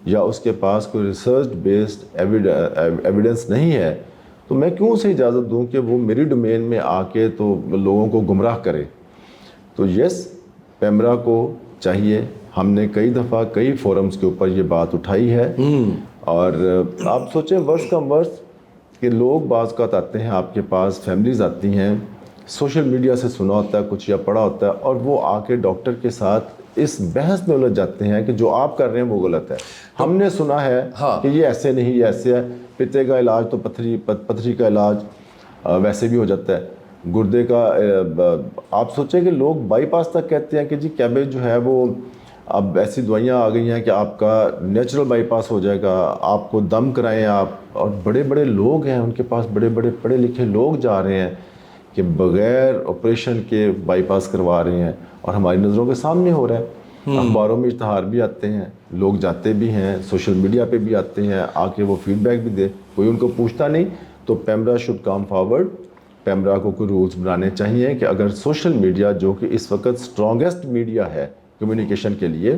یا اس کے پاس کوئی ریسرچ بیسڈ ایویڈنس نہیں ہے تو میں کیوں اسے اجازت دوں کہ وہ میری ڈومین میں آ کے تو لوگوں کو گمراہ کرے. تو یس، پیمرا کو چاہیے، ہم نے کئی دفعہ کئی فورمز کے اوپر یہ بات اٹھائی ہے، اور آپ سوچیں ورس کم ورس کہ لوگ بعض اوقات آتے ہیں آپ کے پاس، فیملیز آتی ہیں، سوشل میڈیا سے سنا ہوتا ہے کچھ یا پڑھا ہوتا ہے، اور وہ آ کے ڈاکٹر کے ساتھ اس بحث میں الجھ جاتے ہیں کہ جو آپ کر رہے ہیں وہ غلط ہے. ہم نے سنا ہے کہ یہ ایسے نہیں، یہ ایسے ہے، پتے کا علاج تو پتھری کا علاج ویسے بھی ہو جاتا ہے، گردے کا. آپ سوچیں کہ لوگ بائی پاس تک کہتے ہیں کہ جی کیبج جو ہے وہ اب ایسی دوائیاں آ گئی ہیں کہ آپ کا نیچرل بائی پاس ہو جائے گا، آپ کو دم کرائیں آپ. اور بڑے بڑے لوگ ہیں ان کے پاس، بڑے بڑے پڑھے لکھے لوگ جا رہے ہیں کہ بغیر آپریشن کے بائی پاس کروا رہے ہیں، اور ہماری نظروں کے سامنے ہو رہا ہے. اخباروں میں اشتہار بھی آتے ہیں، لوگ جاتے بھی ہیں، سوشل میڈیا پہ بھی آتے ہیں، آ کے وہ فیڈ بیک بھی دے، کوئی ان کو پوچھتا نہیں. تو PEMRA should come forward. PEMRA کو کوئی رولز بنانے چاہیے کہ اگر سوشل میڈیا جو کہ اس وقت اسٹرانگسٹ میڈیا ہے کمیونیکیشن کے لیے،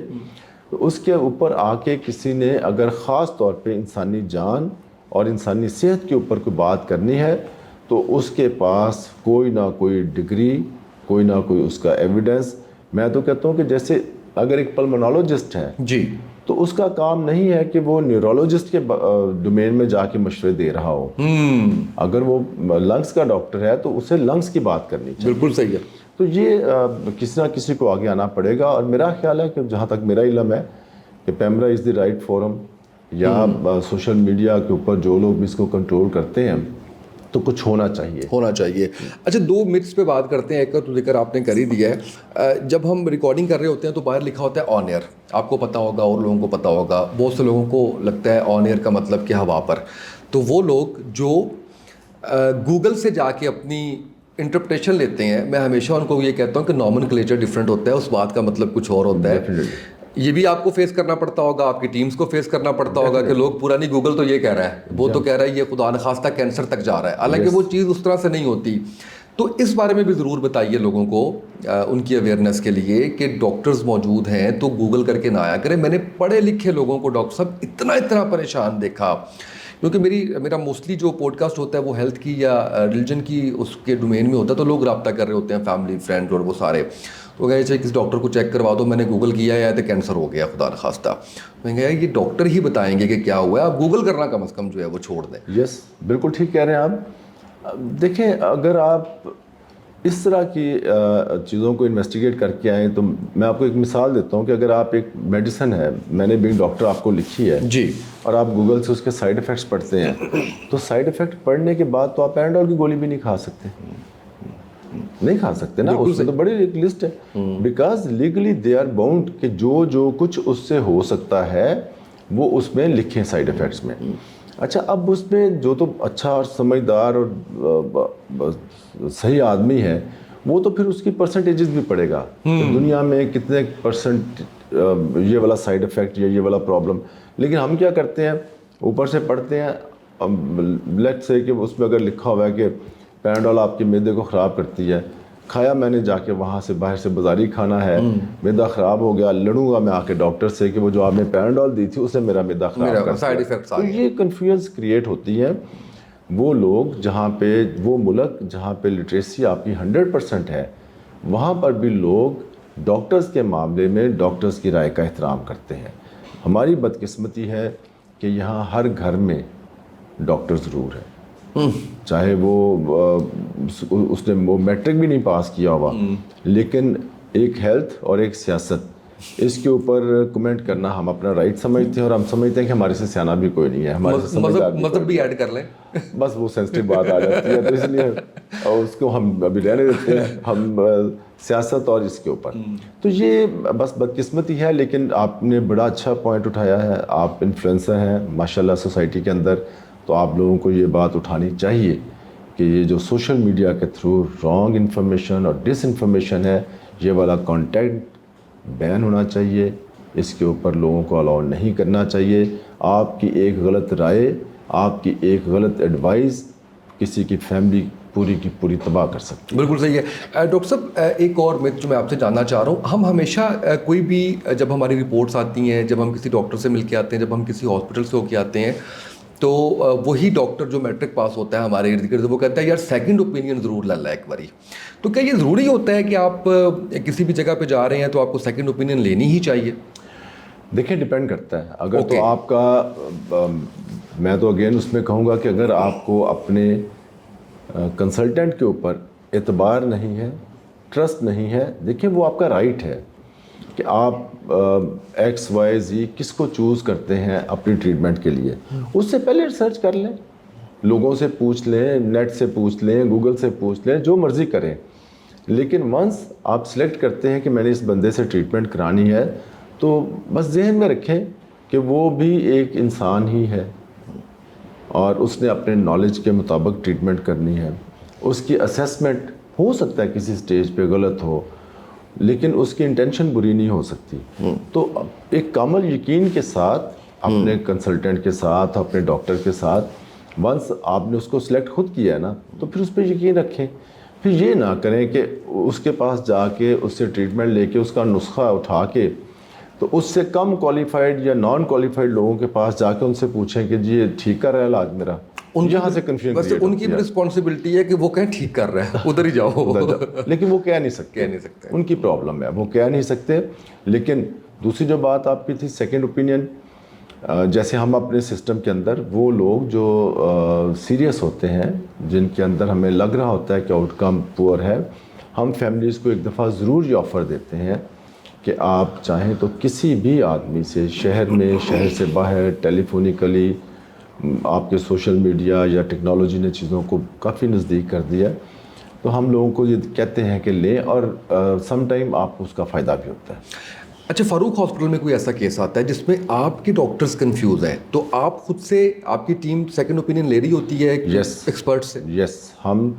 تو اس کے اوپر آ کے کسی نے اگر خاص طور پہ انسانی جان اور انسانی صحت کے اوپر کوئی بات کرنی ہے تو اس کے پاس کوئی نہ کوئی ڈگری، کوئی نہ کوئی اس کا ایویڈنس. میں تو کہتا ہوں کہ جیسے اگر ایک پلمونالوجسٹ ہے جی، تو اس کا کام نہیں ہے کہ وہ نیورولوجسٹ کے ڈومین میں جا کے مشورے دے رہا ہو. اگر وہ لنگس کا ڈاکٹر ہے تو اسے لنگس کی بات کرنی چاہیے. بالکل صحیح ہے. تو یہ کسی نہ کسی کو آگے آنا پڑے گا، اور میرا خیال ہے کہ جہاں تک میرا علم ہے کہ پیمرا از دی رائٹ فورم، یا سوشل میڈیا کے اوپر جو لوگ اس کو کنٹرول کرتے ہیں تو کچھ ہونا چاہیے. اچھا، 2 متس پہ بات کرتے ہیں. ایک کا تو ذکر آپ نے کر ہی دیا ہے. جب ہم ریکارڈنگ کر رہے ہوتے ہیں تو باہر لکھا ہوتا ہے آن ایئر. آپ کو پتہ ہوگا اور لوگوں کو پتہ ہوگا، بہت سے لوگوں کو لگتا ہے آن ایئر کا مطلب کہ ہوا پر. تو وہ لوگ جو گوگل سے جا کے اپنی انٹرپریٹیشن لیتے ہیں، میں ہمیشہ ان کو یہ کہتا ہوں کہ نومنکلیچر ڈفرینٹ ہوتا ہے، اس بات کا مطلب کچھ اور ہوتا ہے. یہ بھی آپ کو فیس کرنا پڑتا ہوگا, آپ کی ٹیمز کو فیس کرنا پڑتا ہوگا کہ لوگ پورا نہیں, گوگل تو یہ کہہ رہا ہے, وہ تو کہہ رہا ہے یہ خدا نخواستہ کینسر تک جا رہا ہے, حالانکہ وہ چیز اس طرح سے نہیں ہوتی. تو اس بارے میں بھی ضرور بتائیے لوگوں کو, ان کی اویئرنیس کے لیے, کہ ڈاکٹرز موجود ہیں تو گوگل کر کے نہ آیا کریں. میں نے پڑھے لکھے لوگوں کو ڈاکٹر صاحب اتنا پریشان دیکھا, کیونکہ میرا موسٹلی جو پوڈ کاسٹ ہوتا ہے وہ ہیلتھ کی یا ریلیجن کی اس کے ڈومین میں ہوتا ہے, تو لوگ رابطہ کر رہے ہوتے ہیں, فیملی فرینڈ اور وہ سارے. تو کہا چاہے کسی ڈاکٹر کو چیک کروا دو, میں نے گوگل کیا ہے تو کینسر ہو گیا خدا نخواستہ. میں کہا یہ ڈاکٹر ہی بتائیں گے کہ کیا ہوا ہے, آپ گوگل کرنا کم از کم جو ہے وہ چھوڑ دیں. یس, بالکل ٹھیک کہہ رہے ہیں آپ. دیکھیں, اگر آپ اس طرح کی چیزوں کو انویسٹیگیٹ کر کے آئیں تو میں آپ کو ایک مثال دیتا ہوں کہ اگر آپ ایک میڈیسن ہے, میں نے بینگ ڈاکٹر آپ کو لکھی ہے جی, اور آپ گوگل سے اس کے سائیڈ ایفیکٹس پڑھتے ہیں, تو سائیڈ ایفیکٹ پڑھنے کے بعد تو آپ پیناڈول کی گولی بھی نہیں کھا سکتے, نہیں کھا سکتے نا, اس میں تو بڑی ایک لسٹ ہے. Because legally they are bound کہ جو کچھ اس سے ہو سکتا ہے وہ اس میں لکھیں سائیڈ ایفیکٹس میں. اچھا, اب اس میں جو تو اچھا اور سمجھدار اور صحیح آدمی ہے وہ تو پھر اس کی پرسنٹیجز بھی پڑے گا, دنیا میں کتنے پرسنٹ یہ والا سائیڈ ایفیکٹ یا یہ والا پرابلم. لیکن ہم کیا کرتے ہیں, اوپر سے پڑھتے ہیں, لیٹ سے کہ اس میں اگر لکھا ہوا ہے کہ پیناڈول آپ کے معدے کو خراب کرتی ہے, کھایا میں نے جا کے وہاں سے باہر سے بازاری کھانا ہے, معدہ خراب ہو گیا, لڑوں گا میں آ کے ڈاکٹر سے کہ وہ جو آپ نے پیناڈول دی تھی اس سے میرا معدہ خراب کر دیا. تو یہ کنفیوژ کریٹ ہوتی ہے. وہ لوگ جہاں پہ, وہ ملک جہاں پہ لٹریسی آپ کی 100% ہے, وہاں پر بھی لوگ ڈاکٹرز کے معاملے میں ڈاکٹرز کی رائے کا احترام کرتے ہیں. ہماری بدقسمتی ہے کہ یہاں ہر گھر میں ڈاکٹر ضرور ہے, چاہے وہ اس نے وہ میٹرک بھی نہیں پاس کیا ہوا, لیکن ایک ہیلتھ اور ایک سیاست, اس کے اوپر کمنٹ کرنا ہم اپنا رائٹ سمجھتے ہیں, اور ہم سمجھتے ہیں کہ ہمارے سے سیانا بھی کوئی نہیں ہے, ہمارے سے مذہب بھی ایڈ کر لیں, بس وہ سینسٹیو بات آ جاتی ہے, تو اس لیے اس کو ہم ابھی رہنے دیتے ہیں, ہم سیاست اور اس کے اوپر. تو یہ بس بدقسمتی ہے, لیکن آپ نے بڑا اچھا پوائنٹ اٹھایا ہے, آپ انفلوئنسر ہیں ماشاءاللہ سوسائٹی کے اندر, تو آپ لوگوں کو یہ بات اٹھانی چاہیے کہ یہ جو سوشل میڈیا کے تھرو رانگ انفارمیشن اور ڈس انفارمیشن ہے, یہ والا کانٹینٹ بین ہونا چاہیے, اس کے اوپر لوگوں کو الاؤ نہیں کرنا چاہیے. آپ کی ایک غلط رائے, آپ کی ایک غلط ایڈوائز کسی کی فیملی پوری کی پوری تباہ کر سکتی ہے. بالکل صحیح ہے. ڈاکٹر صاحب, ایک اور میتھ جو میں آپ سے جاننا چاہ رہا ہوں, ہم ہمیشہ کوئی بھی جب ہماری رپورٹس آتی ہیں, جب ہم کسی ڈاکٹر سے مل کے آتے ہیں, جب ہم کسی ہاسپٹل سے ہو کے آتے ہیں, تو وہی ڈاکٹر جو میٹرک پاس ہوتا ہے ہمارے ارد گرد, وہ کہتا ہے یار سیکنڈ اوپینین ضرور لے لیں ایک باری. تو کیا یہ ضروری ہوتا ہے کہ آپ کسی بھی جگہ پہ جا رہے ہیں تو آپ کو سیکنڈ اوپینین لینی ہی چاہیے؟ دیکھیں, ڈیپینڈ کرتا ہے. اگر تو آپ کا, میں تو اگین اس میں کہوں گا کہ اگر آپ کو اپنے کنسلٹنٹ کے اوپر اعتبار نہیں ہے, ٹرسٹ نہیں ہے, دیکھیں وہ آپ کا رائٹ ہے کہ آپ ایکس وائی زی کس کو چوز کرتے ہیں اپنی ٹریٹمنٹ کے لیے. اس سے پہلے ریسرچ کر لیں, لوگوں سے پوچھ لیں, نیٹ سے پوچھ لیں, گوگل سے پوچھ لیں, جو مرضی کریں. لیکن ونس آپ سلیکٹ کرتے ہیں کہ میں نے اس بندے سے ٹریٹمنٹ کرانی ہے, تو بس ذہن میں رکھیں کہ وہ بھی ایک انسان ہی ہے اور اس نے اپنے نالج کے مطابق ٹریٹمنٹ کرنی ہے. اس کی اسیسمنٹ ہو سکتا ہے کسی سٹیج پہ غلط ہو, لیکن اس کی انٹینشن بری نہیں ہو سکتی. تو ایک کامل یقین کے ساتھ اپنے کنسلٹنٹ کے ساتھ, اپنے ڈاکٹر کے ساتھ, ونس آپ نے اس کو سلیکٹ خود کیا ہے نا, تو پھر اس پہ یقین رکھیں. پھر یہ نہ کریں کہ اس کے پاس جا کے اس سے ٹریٹمنٹ لے کے اس کا نسخہ اٹھا کے تو اس سے کم کوالیفائڈ یا نان کوالیفائڈ لوگوں کے پاس جا کے ان سے پوچھیں کہ جی یہ ٹھیک کر رہا ہے علاج میرا. یہاں سے کنفیوژن بس ان کی بھی رسپانسبلٹی ہے کہ وہ کہیں ٹھیک کر رہا ہے, ادھر ہی جاؤ. لیکن وہ کہہ نہیں سکتے, ان کی پرابلم ہے, وہ کہہ نہیں سکتے. لیکن دوسری جو بات آپ کی تھی سیکنڈ اوپینین, جیسے ہم اپنے سسٹم کے اندر وہ لوگ جو سیریس ہوتے ہیں, جن کے اندر ہمیں لگ رہا ہوتا ہے کہ آؤٹ کم پور ہے, ہم فیملیز کو ایک دفعہ ضرور یہ آفر دیتے ہیں کہ آپ چاہیں تو کسی بھی آدمی سے, شہر میں, شہر سے باہر, ٹیلی فونیکلی, آپ کے سوشل میڈیا یا ٹیکنالوجی نے چیزوں کو کافی نزدیک کر دیا, تو ہم لوگوں کو یہ کہتے ہیں کہ لیں, اور سم ٹائم آپ کو اس کا فائدہ بھی ہوتا ہے. اچھا, فاروق ہاسپٹل میں کوئی ایسا کیس آتا ہے جس میں آپ کے ڈاکٹرز کنفیوز ہیں, تو آپ خود سے, آپ کی ٹیم سیکنڈ اوپینین لے رہی ہوتی ہے ایکسپرٹ سے؟ یس, ہم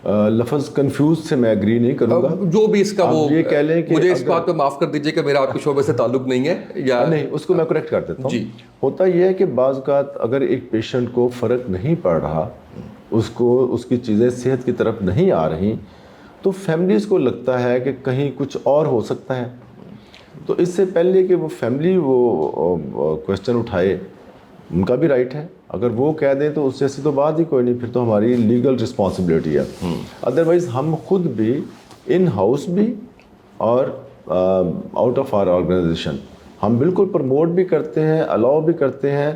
لفظ کنفیوز سے میں ایگری نہیں کروں گا. جو بھی اس کا وہ یہ کہہ لیں کہ مجھے اس بات پہ معاف کر دیجیے کہ میرا آپ کے شعبے سے تعلق نہیں ہے یا نہیں, اس کو میں کریکٹ کر دیتا ہوں. جی. ہوتا یہ ہے کہ بعض اوقات اگر ایک پیشنٹ کو فرق نہیں پڑ رہا, اس کو اس کی چیزیں صحت کی طرف نہیں آ رہی, تو فیملیز کو لگتا ہے کہ کہیں کچھ اور ہو سکتا ہے. تو اس سے پہلے کہ وہ فیملی وہ کویشچن اٹھائے, ان کا بھی رائٹ ہے. اگر وہ کہہ دیں تو اس جیسی تو بات ہی کوئی نہیں, پھر تو ہماری لیگل رسپانسبلٹی ہے. ادروائز ہم خود بھی ان ہاؤس بھی اور آؤٹ آف آر آرگنائزیشن ہم بالکل پروموٹ بھی کرتے ہیں, الاؤ بھی کرتے ہیں,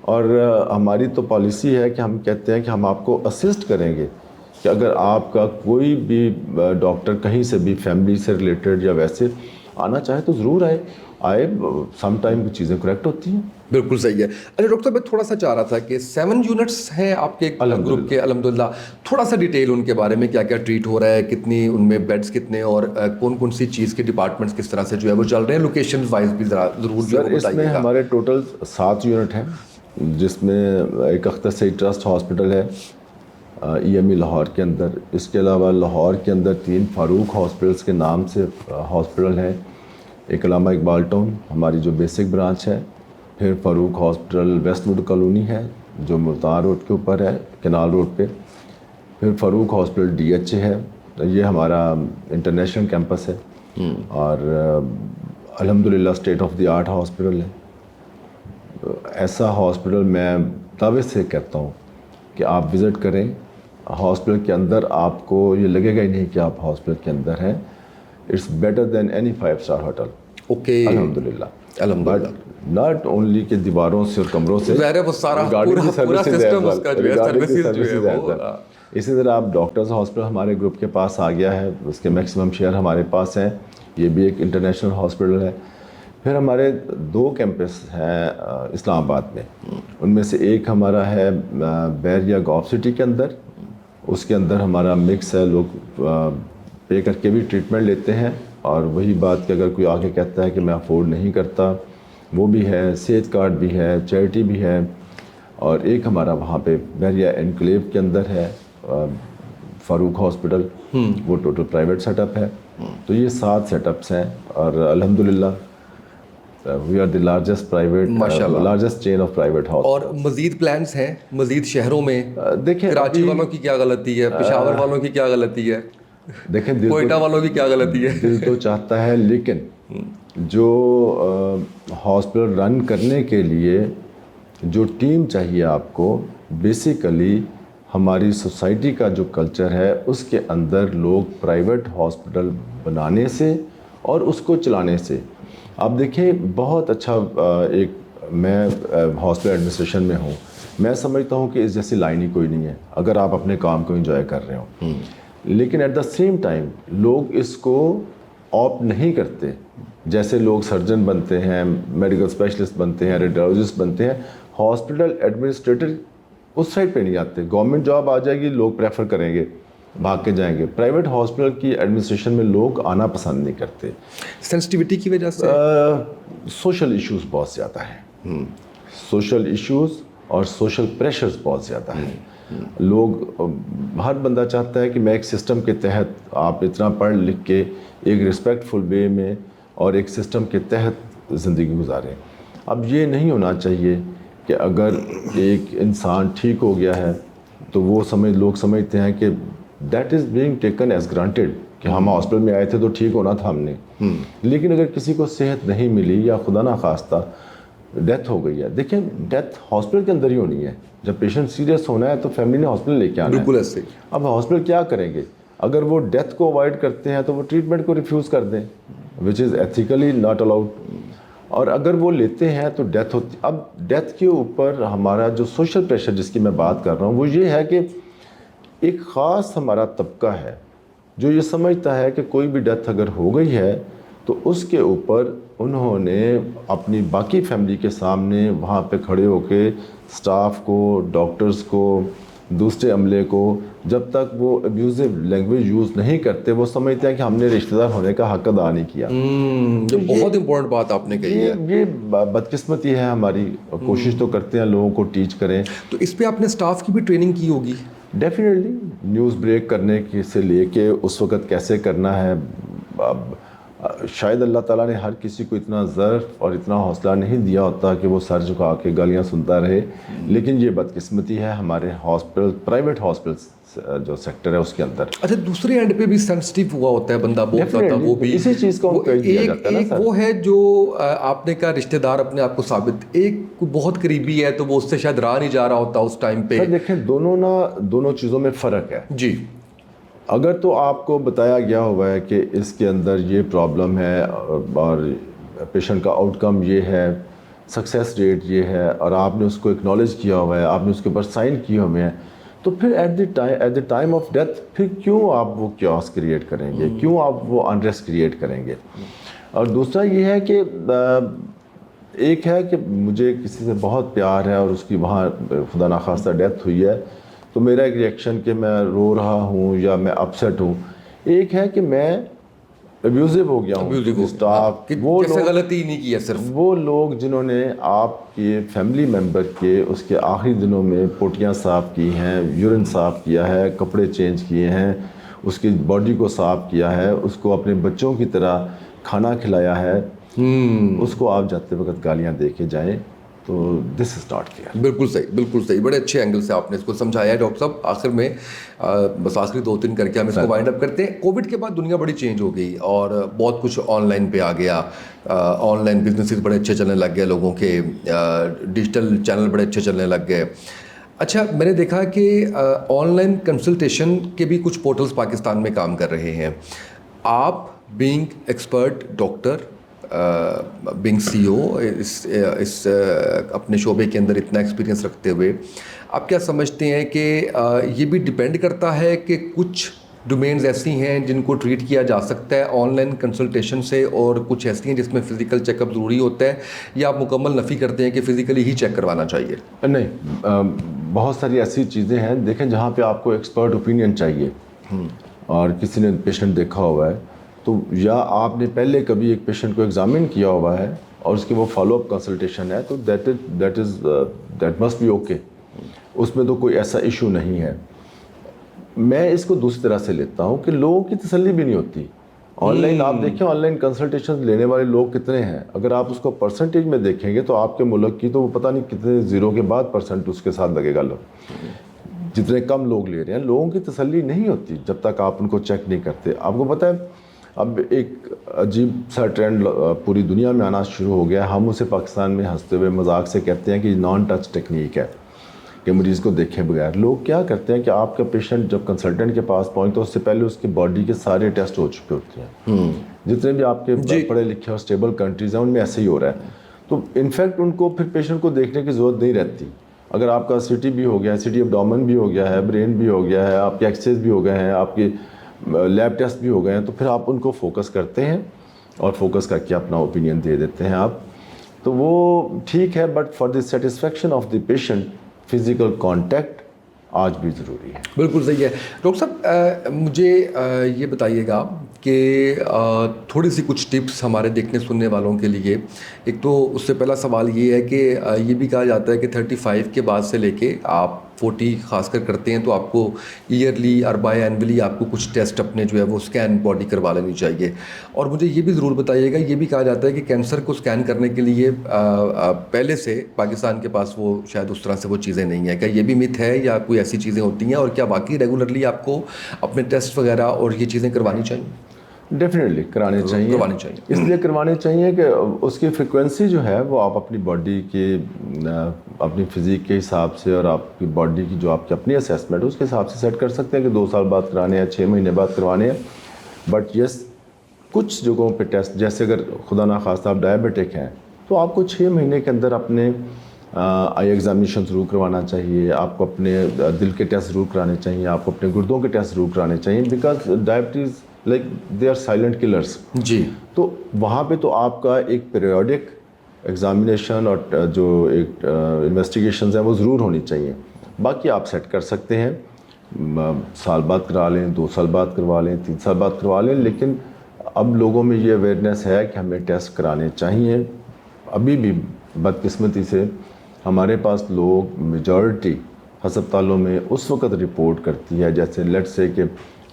اور ہماری تو پالیسی ہے کہ ہم کہتے ہیں کہ ہم آپ کو اسسٹ کریں گے کہ اگر آپ کا کوئی بھی ڈاکٹر کہیں سے بھی فیملی سے ریلیٹڈ یا ویسے آنا چاہے تو ضرور آئے. سم ٹائم چیزیں کریکٹ ہوتی ہیں. بالکل صحیح ہے. اچھا ڈاکٹر صاحب, میں تھوڑا سا چاہ رہا تھا کہ 7 یونٹس ہیں آپ کے گروپ کے الحمدللہ, تھوڑا سا ڈیٹیل ان کے بارے میں, کیا کیا ٹریٹ ہو رہا ہے, کتنی ان میں بیڈس کتنے, اور کون کون سی چیز کے ڈپارٹمنٹس کس طرح سے جو ہے وہ چل رہے ہیں, لوکیشن وائز بھی ضرور جو ہے اس میں ہمارے ٹوٹل 7 یونٹ ہیں, جس میں ایک اختر سعید ٹرسٹ ہاسپٹل ہے EME لاہور کے اندر. اس کے علاوہ لاہور کے اندر 3 فاروق ہاسپٹلس کے نام سے ہاسپٹل ہیں. ایک علامہ اقبال ٹاؤن ہماری جو بیسک برانچ ہے, پھر فاروق ہاسپٹل ویسٹ ووڈ کالونی ہے جو ملتان روڈ کے اوپر ہے, کینال روڈ پہ. پھر فاروق ہاسپٹل DHA ہے, یہ ہمارا انٹرنیشنل کیمپس ہے, اور الحمدللہ state of the art hospital ہے. ایسا ہاسپٹل میں دعوے سے کہتا ہوں کہ آپ وزٹ کریں. ہاسپٹل کے اندر آپ کو یہ لگے گا ہی نہیں کہ آپ ہاسپٹل کے اندر ہیں. It's better than any 5 star hotel. Okay, الحمدللہ. الحمدللہ. ناٹ اونلی کے دیواروں سے اور کمروں سے, ظاہر ہے وہ سارا پورا سسٹم اس کا جو ہے سروسز جو ہے وہ. اسی طرح آپ ڈاکٹرز ہاسپٹل ہمارے گروپ کے پاس آ گیا ہے, اس کے میکسیمم شیئر ہمارے پاس ہیں. یہ بھی ایک انٹرنیشنل ہاسپٹل ہے. پھر ہمارے 2 کیمپس ہیں اسلام آباد میں. ان میں سے ایک ہمارا ہے بیریا گاف سٹی کے اندر. اس کے اندر ہمارا مکس ہے, لوگ پے کر کے بھی ٹریٹمنٹ لیتے ہیں, اور وہی بات کہ اگر کوئی آگے کہتا ہے کہ میں افورڈ نہیں کرتا, وہ بھی ہے. صحت کارڈ بھی ہے, چیریٹی بھی ہے. اور ایک ہمارا وہاں پہ بیریا انکلیو کے اندر ہے فاروق ہاسپٹل, وہ ٹوٹل پرائیویٹ سیٹ اپ ہے. تو یہ 7 سیٹ اپس ہیں, اور الحمدللہ we are the largest largest chain of private hospital. اور مزید پلانس ہیں مزید شہروں میں؟ دیکھیں کراچی والوں کی کیا غلطی ہے, پشاور والوں کی کیا غلطی ہے, دیکھیں کوئٹہ والوں کی کیا غلطی ہے؟ دل تو چاہتا ہے, لیکن جو ہاسپٹل رن کرنے کے لیے جو ٹیم چاہیے آپ کو, بیسیکلی ہماری سوسائٹی کا جو کلچر ہے اس کے اندر لوگ پرائیویٹ ہاسپٹل بنانے سے اور اس کو چلانے سے, آپ دیکھیں بہت اچھا ایک, میں ہاسپٹل ایڈمنسٹریشن میں ہوں, میں سمجھتا ہوں کہ اس جیسی لائن ہی کوئی نہیں ہے اگر آپ اپنے کام کو انجوائے کر رہے ہوں. لیکن ایٹ دا سیم ٹائم لوگ اس کو آپٹ نہیں کرتے. جیسے لوگ سرجن بنتے ہیں, میڈیکل اسپیشلسٹ بنتے ہیں, ریڈیولوجسٹ بنتے ہیں, ہاسپٹل ایڈمنسٹریٹر اس سائڈ پہ نہیں آتے. گورنمنٹ جاب آ جائے گی, لوگ پریفر کریں گے, بھاگ کے جائیں گے. پرائیویٹ ہاسپٹل کی ایڈمنسٹریشن میں لوگ آنا پسند نہیں کرتے, سینسٹیوٹی کی وجہ سے. سوشل ایشوز بہت زیادہ ہیں, سوشل ایشوز اور سوشل پریشرز بہت زیادہ ہیں. لوگ, ہر بندہ چاہتا ہے کہ میں ایک سسٹم کے تحت, آپ اتنا پڑھ لکھ کے ایک رسپیکٹفل وے میں اور ایک سسٹم کے تحت زندگی گزاریں. اب یہ نہیں ہونا چاہیے کہ اگر ایک انسان ٹھیک ہو گیا ہے تو وہ لوگ سمجھتے ہیں کہ that is being taken as granted کہ ہم ہاسپٹل میں آئے تھے تو ٹھیک ہونا تھا ہم نے. لیکن اگر کسی کو صحت نہیں ملی یا خدا نخواستہ ڈیتھ ہو گئی ہے, دیکھیں ڈیتھ ہاسپٹل کے اندر ہی ہونی ہے. جب پیشنٹ سیریس ہونا ہے تو فیملی نے ہاسپٹل لے کے آنا ہے. بالکل ایسے. اب ہاسپٹل کیا کریں گے؟ اگر وہ ڈیتھ کو اوائڈ کرتے ہیں تو وہ ٹریٹمنٹ کو ریفیوز کر دیں, وچ از ایتھیکلی ناٹ الاؤڈ. اور اگر وہ لیتے ہیں تو ڈیتھ ہوتی. اب ڈیتھ کے اوپر ہمارا جو سوشل پریشر جس کی میں بات کر رہا ہوں وہ یہ ہے کہ ایک خاص ہمارا طبقہ ہے جو یہ سمجھتا ہے کہ کوئی بھی ڈیتھ اگر ہو گئی ہے تو اس کے اوپر انہوں نے اپنی باقی فیملی کے سامنے وہاں پہ کھڑے ہو کے سٹاف کو, ڈاکٹرز کو, دوسرے عملے کو, جب تک وہ ابیوزو لینگویج یوز نہیں کرتے وہ سمجھتے ہیں کہ ہم نے رشتہ دار ہونے کا حق ادا نہیں کیا. یہ بہت امپورٹنٹ بات آپ نے کہی ہے. یہ بدقسمتی ہے ہماری. کوشش تو کرتے ہیں لوگوں کو ٹیچ کریں. تو اس پہ آپ نے سٹاف کی بھی ٹریننگ کی ہوگی؟ ڈیفینیٹلی نیوز بریک کرنے کی سے لے کے اس وقت کیسے کرنا ہے. اب شاید اللہ تعالیٰ نے ہر کسی کو اتنا ظرف اور اتنا حوصلہ نہیں دیا ہوتا کہ وہ سر جھکا کے گالیاں سنتا رہے, لیکن یہ بدقسمتی ہے ہمارے ہاسپٹل, پرائیویٹ ہاسپٹلس جو سیکٹر ہے اس کے اندر. اچھا, دوسرے اینڈ پہ بھی سینسٹیو ہوا ہوتا ہے بندہ بہت زیادہ, وہ بھی اسی چیز کو کیا جاتا ہے نا سر. وہ ہے جو آپ نے کہا رشتہ دار اپنے آپ کو ثابت, ایک بہت قریبی ہے تو وہ اس سے شاید رہا نہیں جا رہا ہوتا اس ٹائم پہ. سر دیکھیں دونوں چیزوں میں فرق ہے. جی, اگر تو آپ کو بتایا گیا ہوا ہے کہ اس کے اندر یہ پرابلم ہے اور پیشنٹ کا آؤٹ کم یہ ہے, سکسیس ریٹ یہ ہے, اور آپ نے اس کو اکنالج کیا ہوا ہے, آپ نے اس کے اوپر سائن کیے ہوئے ہیں, تو پھر at the time of death پھر کیوں آپ وہ کیوس کریٹ کریں گے, کیوں آپ وہ انریسٹ کریٹ کریں گے. اور دوسرا یہ ہے کہ ایک ہے کہ مجھے کسی سے بہت پیار ہے اور اس کی وہاں خدا نخواستہ ڈیتھ ہوئی ہے, تو میرا ایک ریئیکشن کہ میں رو رہا ہوں یا میں اپسیٹ ہوں. ایک ہے کہ میں ابیوزو ہو گیا ہوں اسٹاف, وہ جیسے غلطی نہیں کی ہے, صرف وہ لوگ جنہوں نے آپ کے فیملی ممبر کے اس کے آخری دنوں میں پوٹیاں صاف کی ہیں, یورین صاف کیا ہے, کپڑے چینج کیے ہیں, اس کی باڈی کو صاف کیا ہے, اس کو اپنے بچوں کی طرح کھانا کھلایا ہے, اس کو آپ جاتے وقت گالیاں دے کے جائیں, تو دس از ناٹ کلیئر. بالکل صحیح, بالکل صحیح, بڑے اچھے اینگل سے آپ نے اس کو سمجھایا ہے ڈاکٹر صاحب. آخر میں بس آخری 2-3 کر کے ہم اس کو وائنڈ اپ کرتے ہیں. کووڈ کے بعد دنیا بڑی چینج ہو گئی اور بہت کچھ آن لائن پہ آ گیا, آن لائن بزنسز بڑے اچھے چلنے لگ گئے, لوگوں کے ڈیجیٹل چینل بڑے اچھے چلنے لگ گئے. اچھا, میں نے دیکھا کہ آن لائن کنسلٹیشن کے بھی کچھ پورٹلز پاکستان میں کام کر رہے ہیں. آپ بینگ ایکسپرٹ ڈاکٹر, بینگ سی او, اس اپنے شعبے کے اندر اتنا ایکسپیرینس رکھتے ہوئے, آپ کیا سمجھتے ہیں کہ یہ بھی ڈپینڈ کرتا ہے کہ کچھ ڈومینز ایسی ہیں جن کو ٹریٹ کیا جا سکتا ہے آن لائن کنسلٹیشن سے, اور کچھ ایسی ہیں جس میں فزیکل چیک اپ ضروری ہوتا ہے, یا آپ مکمل نفی کرتے ہیں کہ فزیکلی ہی چیک کروانا چاہیے؟ نہیں, بہت ساری ایسی چیزیں ہیں. دیکھیں, جہاں پہ آپ کو ایکسپرٹ اوپینین چاہیے اور کسی نے پیشنٹ دیکھا ہوا ہے, تو یا آپ نے پہلے کبھی ایک پیشنٹ کو ایگزامن کیا ہوا ہے اور اس کی وہ فالو اپ کنسلٹیشن ہے, تو دیٹ مسٹ بی اوکے. اس میں تو کوئی ایسا ایشو نہیں ہے. میں اس کو دوسری طرح سے لیتا ہوں کہ لوگوں کی تسلی بھی نہیں ہوتی. آن لائن آپ دیکھیں, آن لائن کنسلٹیشن لینے والے لوگ کتنے ہیں. اگر آپ اس کو پرسنٹیج میں دیکھیں گے تو آپ کے ملک کی تو وہ پتہ نہیں کتنے زیرو کے بعد پرسنٹ اس کے ساتھ لگے گا. جتنے کم لوگ لے رہے ہیں, لوگوں کی تسلی نہیں ہوتی جب تک آپ ان کو چیک نہیں کرتے. آپ کو پتہ ہے اب ایک عجیب سا ٹرینڈ پوری دنیا میں آنا شروع ہو گیا. ہم اسے پاکستان میں ہنستے ہوئے مذاق سے کہتے ہیں کہ نان ٹچ ٹیکنیک ہے, کہ مریض کو دیکھے بغیر. لوگ کیا کرتے ہیں کہ آپ کا پیشنٹ جب کنسلٹنٹ کے پاس پہنچتا ہے, اس سے پہلے اس کی باڈی کے سارے ٹیسٹ ہو چکے ہوتے ہیں. جتنے بھی آپ کے پڑھے لکھے اور اسٹیبل کنٹریز ہیں ان میں ایسے ہی ہو رہا ہے. تو انفیکٹ ان کو پھر پیشنٹ کو دیکھنے کی ضرورت نہیں رہتی. اگر آپ کا سی ٹی بھی ہو گیا ہے, سی ٹی ایبڈومن بھی ہو گیا ہے, برین بھی ہو گیا ہے, آپ کے ایکس بھی ہو گئے ہیں, آپ کے لیب ٹیسٹ بھی ہو گئے ہیں, تو پھر آپ ان کو فوکس کرتے ہیں اور فوکس کر کے اپنا اوپینین دے دیتے ہیں آپ. تو وہ ٹھیک ہے, but for the satisfaction of the patient physical contact آج بھی ضروری ہے. بالکل صحیح ہے. ڈاکٹر صاحب, مجھے یہ بتائیے گا کہ تھوڑی سی کچھ ٹپس ہمارے دیکھنے سننے والوں کے لیے. ایک تو اس سے پہلا سوال یہ ہے کہ یہ بھی کہا جاتا ہے کہ 35 کے بعد سے لے کے آپ 40 خاص کر کرتے ہیں تو آپ کو ایئرلی اور بائی اینولی آپ کو کچھ ٹیسٹ اپنے جو ہے وہ اسکین باڈی کروا لینی چاہیے. اور مجھے یہ بھی ضرور بتائیے گا, یہ بھی کہا جاتا ہے کہ کینسر کو اسکین کرنے کے لیے پہلے سے پاکستان کے پاس وہ شاید اس طرح سے وہ چیزیں نہیں ہیں. کیا یہ بھی مت ہے یا کوئی ایسی چیزیں ہوتی ہیں, اور کیا واقعی ریگولرلی آپ کو اپنے ٹیسٹ وغیرہ اور یہ چیزیں کروانی چاہیے؟ ڈیفینیٹلی کرانی چاہیے. اس لیے کرانی چاہیے کہ اس کی فریکوینسی جو ہے وہ آپ اپنی باڈی کے اپنی فزیک کے حساب سے اور آپ کی باڈی کی جو آپ کی اپنی اسیسمنٹ ہے اس کے حساب سے سیٹ کر سکتے ہیں کہ 2 سال بعد کرانے ہیں, 6 مہینے بعد کروانے ہیں. بٹ یس, کچھ جگہوں پہ ٹیسٹ, جیسے اگر خدا نخواستہ آپ ڈائبیٹک ہیں تو آپ کو 6 مہینے کے اندر اپنے آئی ایگزامینیشن ضرور کروانا چاہیے. آپ کو اپنے دل کے ٹیسٹ ضرور کرانے چاہیے, آپ کو اپنے گردوں کے ٹیسٹ ضرور کرانے چاہیے, because diabetes like they are silent killers. جی. تو وہاں پہ تو آپ کا ایک پیریوڈک ایگزامینیشن اور جو ایک انویسٹیگیشنز ہیں وہ ضرور ہونی چاہیے. باقی آپ سیٹ کر سکتے ہیں, سال بعد کرا لیں, 2 سال بعد کروا لیں, 3 سال بعد کروا لیں. لیکن اب لوگوں میں یہ اویئرنیس ہے کہ ہمیں ٹیسٹ کرانے چاہیے. ابھی بھی بدقسمتی سے ہمارے پاس لوگ میجورٹی ہسپتالوں میں اس وقت رپورٹ کرتی ہے، جیسے لیٹ سے کہ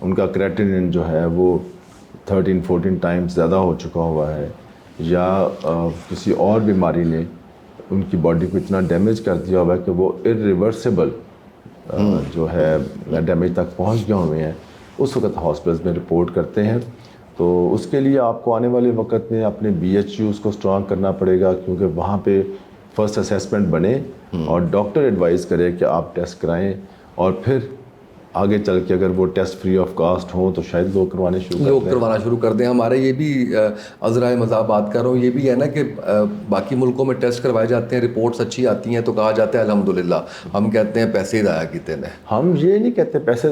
ان کا کریٹینن جو ہے وہ 13-14 ٹائمز زیادہ ہو چکا ہوا ہے، یا کسی اور بیماری نے ان کی باڈی کو اتنا ڈیمیج کر دیا ہوا ہے کہ وہ irreversible جو ہے ڈیمیج تک پہنچ گئے ہوئے ہیں، اس وقت ہاسپٹلس میں رپورٹ کرتے ہیں. تو اس کے لیے آپ کو آنے والے وقت میں اپنے BHUs کو اسٹرانگ کرنا پڑے گا، کیونکہ وہاں پہ فرسٹ اسیسمنٹ بنے اور ڈاکٹر ایڈوائز کرے کہ آپ ٹیسٹ کرائیں، اور پھر آگے چل کے اگر وہ ٹیسٹ فری آف کاسٹ ہوں تو شاید لوگ کروانا شروع کر دیں. ہمارے یہ بھی عذرائے مذاق بات کر رہا ہوں، یہ بھی ہے نا کہ باقی ملکوں میں ٹیسٹ کروائے جاتے ہیں، رپورٹس اچھی آتی ہیں تو کہا جاتا ہے الحمدللہ. ہم کہتے ہیں پیسے ضائع کیتے ہیں. ہم یہ نہیں کہتے پیسے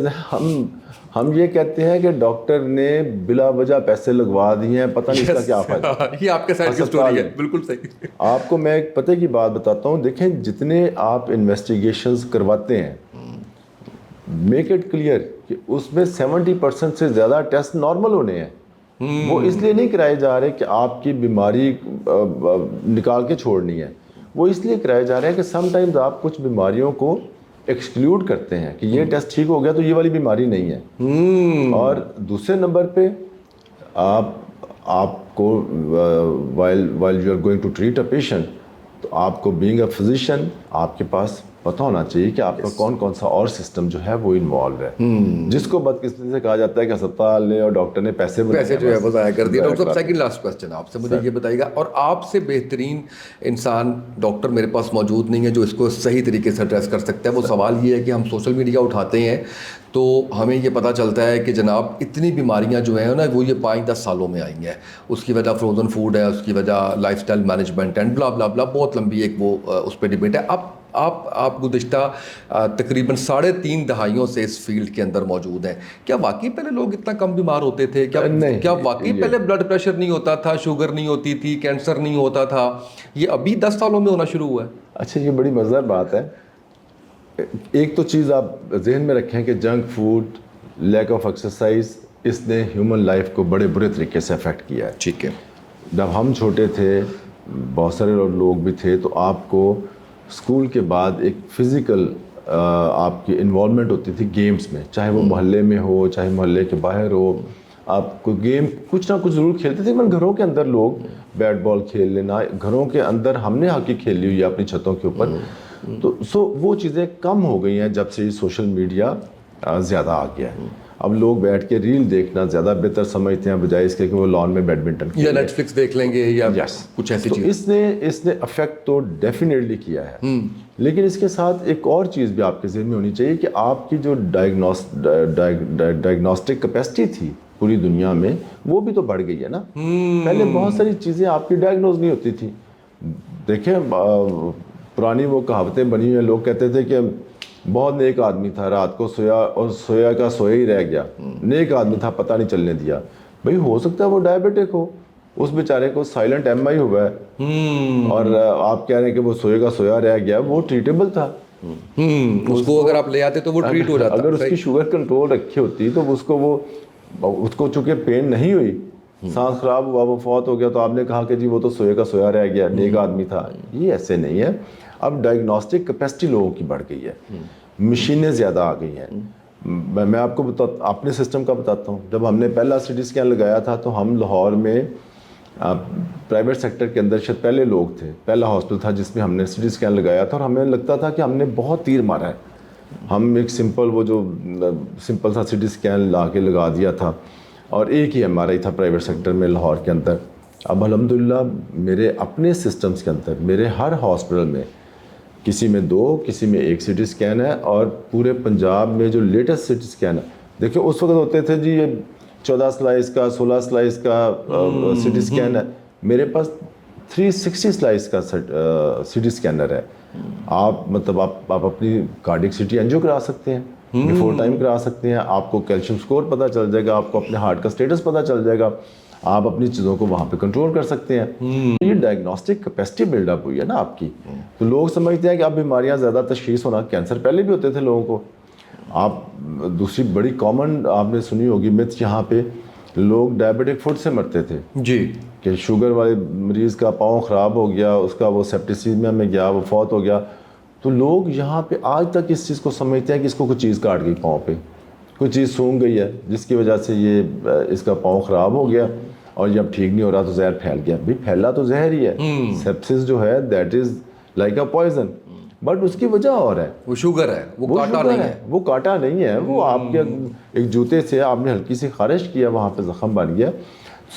ہم یہ کہتے ہیں کہ ڈاکٹر نے بلا وجہ پیسے لگوا دیے ہیں، پتہ نہیں اس کا کیا فائدہ. یہ آپ کے سائڈ کی سٹوری ہے. بالکل صحیح. آپ کو میں ایک پتہ کی بات بتاتا ہوں، دیکھیں جتنے آپ انویسٹیگیشنز کرواتے ہیں، میک اٹ کلیئر کہ اس میں 70% سے زیادہ ٹیسٹ نارمل ہونے ہیں. وہ اس لیے نہیں کرائے جا رہے کہ آپ کی بیماری نکال کے چھوڑنی ہے، وہ اس لیے کرائے جا رہے ہیں کہ سم ٹائمز آپ کچھ بیماریوں کو ایکسکلوڈ کرتے ہیں کہ یہ ٹیسٹ ٹھیک ہو گیا تو یہ والی بیماری نہیں ہے. اور دوسرے نمبر پہ آپ کو while you are going to treat a patient، تو آپ کو بینگ اے فزیشین آپ کے پاس پتہ ہونا چاہیے کہ آپ کا کون سا اور سسٹم جو ہے وہ انوالو ہے، جس کو بدقسمتی سے کہا جاتا ہے کہ اسپتال نے اور ڈاکٹر نے پیسے جو ہے وہ ضائع کر دیا. ڈاکٹر صاحب سیکنڈ لاسٹ کوسچن آپ سے، مجھے یہ بتائیے گا، اور آپ سے بہترین انسان ڈاکٹر میرے پاس موجود نہیں ہے جو اس کو صحیح طریقے سے ایڈریس کر سکتا ہے. وہ سوال یہ ہے کہ ہم سوشل میڈیا اٹھاتے ہیں تو ہمیں یہ پتہ چلتا ہے کہ جناب اتنی بیماریاں جو ہیں نا وہ یہ 5-10 سالوں میں آئی ہیں. اس کی وجہ فروزن فوڈ ہے، اس کی وجہ life style management and blah بلا بلا، بہت لمبی ایک وہ اس پہ ڈبیٹ ہے. آپ گزشتہ تقریباً 3.5 دہائیوں سے اس فیلڈ کے اندر موجود ہیں. کیا واقعی پہلے لوگ اتنا کم بیمار ہوتے تھے؟ کیا واقعی پہلے بلڈ پریشر نہیں ہوتا تھا، شوگر نہیں ہوتی تھی، کینسر نہیں ہوتا تھا؟ یہ ابھی 10 سالوں میں ہونا شروع ہوا ہے. اچھا، یہ بڑی مزیدار بات ہے. ایک تو چیز آپ ذہن میں رکھیں کہ junk food, lack of exercise, اس نے ہیومن لائف کو بڑے برے طریقے سے افیکٹ کیا ہے. ٹھیک ہے. جب ہم چھوٹے تھے، بہت سارے لوگ بھی تھے، تو آپ کو اسکول کے بعد ایک فزیکل آپ کی انوالومنٹ ہوتی تھی گیمز میں، چاہے وہ محلے میں ہو چاہے محلے کے باہر ہو. آپ کو گیم کچھ نہ کچھ ضرور کھیلتے تھے. من گھروں کے اندر لوگ بیٹ بال کھیل لینا، گھروں کے اندر ہم نے ہاکی کھیل لی ہوئی ہے اپنی چھتوں کے اوپر. تو وہ چیزیں کم ہو گئی ہیں جب سے یہ سوشل میڈیا زیادہ آ گیا ہے. اب لوگ بیٹھ کے ریل دیکھنا زیادہ بہتر سمجھتے ہیں بجائے اس کے کہ وہ لان میں بیڈمنٹن یا نیٹ فلکس دیکھ لیں گے یا کچھ ایسی چیز. اس نے افیکٹ تو ڈیفینیٹلی کیا ہے. لیکن اس کے ساتھ ایک اور چیز بھی آپ کے ذہن میں ہونی چاہیے کہ آپ کی جو ڈائگنوسٹک کیپیسٹی تھی پوری دنیا میں، وہ بھی تو بڑھ گئی ہے نا. پہلے بہت ساری چیزیں آپ کی ڈائگنوز نہیں ہوتی تھی. دیکھیں پرانی وہ کہاوتیں بنی ہوئی ہیں، لوگ کہتے تھے کہ بہت نیک آدمی تھا، رات کو سویا اور سویا کا سویا ہی رہ گیا، نیک آدمی تھا، پتہ نہیں چلنے دیا. بھائی ہو سکتا ہے وہ ڈائبٹک ہو، اس بیچارے کو سائلنٹ MI ہوا ہے، اور آپ کہہ رہے ہیں کہ وہ سوئے کا سویا رہ گیا. وہ ٹریٹیبل تھا. اس کو اگر آپ لے آتے تو وہ ٹریٹ ہو جاتا. اگر اس کی شوگر کنٹرول رکھی ہوتی تو اس کو چونکہ پین نہیں ہوئی، سانس خراب ہوا، وہ فوت ہو گیا، تو آپ نے کہا کہ جی وہ تو سوئے کا سویا رہ گیا، نیک آدمی تھا. یہ ایسے نہیں ہے. اب ڈائگنوسٹک کیپیسٹی لوگوں کی بڑھ گئی ہے، مشینیں زیادہ آ گئی ہیں. میں آپ کو اپنے سسٹم کا بتاتا ہوں. جب ہم نے پہلا CT اسکین لگایا تھا تو ہم لاہور میں پرائیویٹ سیکٹر کے اندر شاید پہلے لوگ تھے، پہلا ہاسپٹل تھا جس میں ہم نے CT اسکین لگایا تھا، اور ہمیں لگتا تھا کہ ہم نے بہت تیر مارا ہے. ہم ایک سمپل سا CT اسکین لا کے لگا دیا تھا، اور ایک ہی MRI تھا پرائیویٹ سیکٹر میں لاہور کے اندر. اب الحمدللہ میرے اپنے سسٹمز کے اندر، میرے ہر ہاسپٹل میں کسی میں 2 کسی میں 1 CT اسکین ہے. اور پورے پنجاب میں جو لیٹسٹ CT اسکین ہے، دیکھیں اس وقت ہوتے تھے جی یہ 14 سلائس کا 16 سلائس کا CT اسکین ہے. میرے پاس 360 سلائس کا CT اسکینر ہے. آپ اپنی کارڈک CT انجیو کرا سکتے ہیں، بیفور ٹائم کرا سکتے ہیں. آپ کو کیلشیم سکور پتہ چل جائے گا، آپ کو اپنے ہارٹ کا سٹیٹس پتہ چل جائے گا، آپ اپنی چیزوں کو وہاں پہ کنٹرول کر سکتے ہیں. یہ ڈائگنوسٹک کیپیسٹی بلڈ اپ ہوئی ہے نا آپ کی. تو لوگ سمجھتے ہیں کہ اب بیماریاں زیادہ تشخیص ہونا، کینسر پہلے بھی ہوتے تھے لوگوں کو. آپ دوسری بڑی کامن آپ نے سنی ہوگی متھ، یہاں پہ لوگ ڈائبٹک فوڈ سے مرتے تھے جی، کہ شوگر والے مریض کا پاؤں خراب ہو گیا، اس کا وہ سیپٹیسیمیا میں گیا، وہ فوت ہو گیا. تو لوگ یہاں پہ آج تک اس چیز کو سمجھتے ہیں کہ اس کو کوئی چیز کاٹ گئی پاؤں پہ, کوئی چیز سونگ گئی ہے جس کی وجہ سے یہ اس کا پاؤں خراب ہو گیا اور جب ٹھیک نہیں ہو رہا تو زہر پھیل گیا. بھائی پھیلا تو زہر ہی ہے, سیپسس جو ہے that is like a poison, but اس کی وجہ اور ہے, وہ شوگر ہے, وہ کاٹا نہیں ہے. وہ کاٹا نہیں ہے, وہ آپ کے ایک جوتے سے آپ نے ہلکی سی خارش کیا, وہاں پہ زخم بن گیا.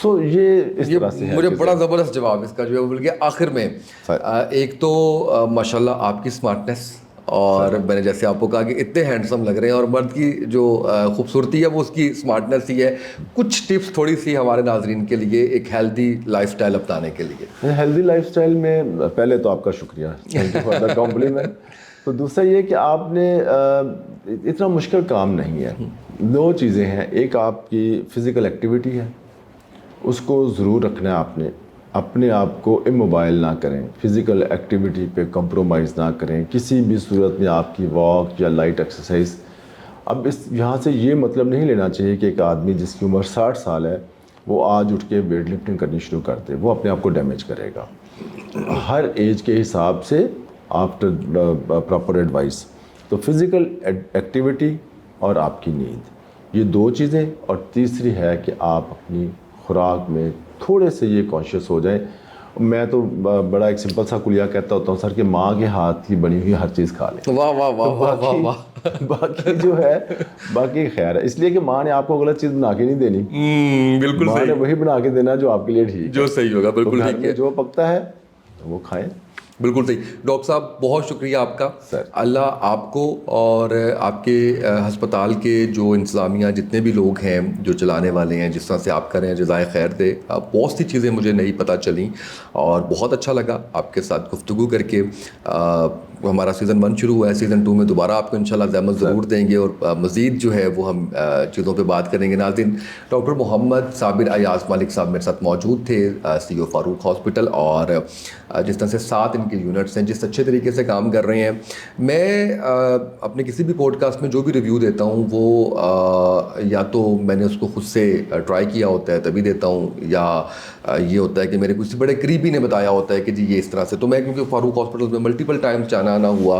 سو یہ اس طرح سے ہے. مجھے بڑا زبردست جواب اس کا جو ہے وہ مل گیا آخر میں. ایک تو ماشاءاللہ آپ کی اسمارٹنیس, اور میں نے جیسے آپ کو کہا کہ اتنے ہینڈسم لگ رہے ہیں, اور مرد کی جو خوبصورتی ہے وہ اس کی اسمارٹنیس ہی ہے. کچھ ٹپس تھوڑی سی ہمارے ناظرین کے لیے ایک ہیلدی لائف سٹائل اپنانے کے لیے. ہیلدی لائف سٹائل میں پہلے تو آپ کا شکریہ, thank you for the complement. تو دوسرا یہ کہ آپ نے اتنا مشکل کام نہیں ہے. دو چیزیں ہیں, ایک آپ کی فزیکل ایکٹیویٹی ہے, اس کو ضرور رکھنا ہے آپ نے. اپنے آپ کو اموبائل نہ کریں, فزیکل ایکٹیویٹی پہ کمپرومائز نہ کریں کسی بھی صورت میں. آپ کی واک یا لائٹ ایکسرسائز. اب اس یہاں سے یہ مطلب نہیں لینا چاہیے کہ ایک آدمی جس کی عمر 60 سال ہے وہ آج اٹھ کے ویٹ لفٹنگ کرنی شروع کر دے, وہ اپنے آپ کو ڈیمیج کرے گا. ہر ایج کے حساب سے آفٹر پراپر ایڈوائس. تو فزیکل ایکٹیویٹی اور آپ کی نیند, یہ دو چیزیں. اور تیسری ہے کہ آپ اپنی خوراک میں تھوڑے سے یہ کانشیس ہو جائیں. میں تو بڑا ایک سمپل سا کلیہ کہتا ہوتا ہوں سر کہ ماں کے ہاتھ کی بنی ہوئی ہر چیز کھا لیں. واہ واہ واہ واہ واہ واہ. باقی جو ہے باقی خیر ہے, اس لیے کہ ماں نے آپ کو غلط چیز بنا کے نہیں دینی. بالکل ماں نے وہی بنا کے دینا جو آپ کے لیے ٹھیک, جو صحیح ہوگا. بالکل ٹھیک ہے, جو پکتا ہے وہ کھائیں. بالکل صحیح. ڈاکٹر صاحب بہت شکریہ آپ کا. اللہ آپ کو اور آپ کے ہسپتال کے جو انتظامیہ جتنے بھی لوگ ہیں جو چلانے والے ہیں, جس طرح سے آپ کریں, جزائے خیر دے. بہت سی چیزیں مجھے نہیں پتہ چلیں اور بہت اچھا لگا آپ کے ساتھ گفتگو کر کے. ہمارا سیزن 1 شروع ہوا ہے, سیزن 2 میں دوبارہ آپ کو انشاءاللہ زحمت ضرور دیں گے, اور مزید جو ہے وہ ہم چیزوں پہ بات کریں گے. ناظرین, ڈاکٹر محمد صابر ایاز مالک صاحب میرے ساتھ موجود تھے, CEO فاروق ہاسپٹل, اور جس طرح سے 7 ان کے یونٹس ہیں, جس اچھے طریقے سے کام کر رہے ہیں. میں اپنے کسی بھی پوڈ کاسٹ میں جو بھی ریویو دیتا ہوں وہ یا تو میں نے اس کو خود سے ٹرائی کیا ہوتا ہے تبھی دیتا ہوں, یا یہ ہوتا ہے کہ میرے کسی بڑے قریبی نے بتایا ہوتا ہے کہ جی یہ اس طرح سے. تو میں کیونکہ فاروق ہاسپٹل میں ملٹیپل ٹائمز جانا آنا ہوا,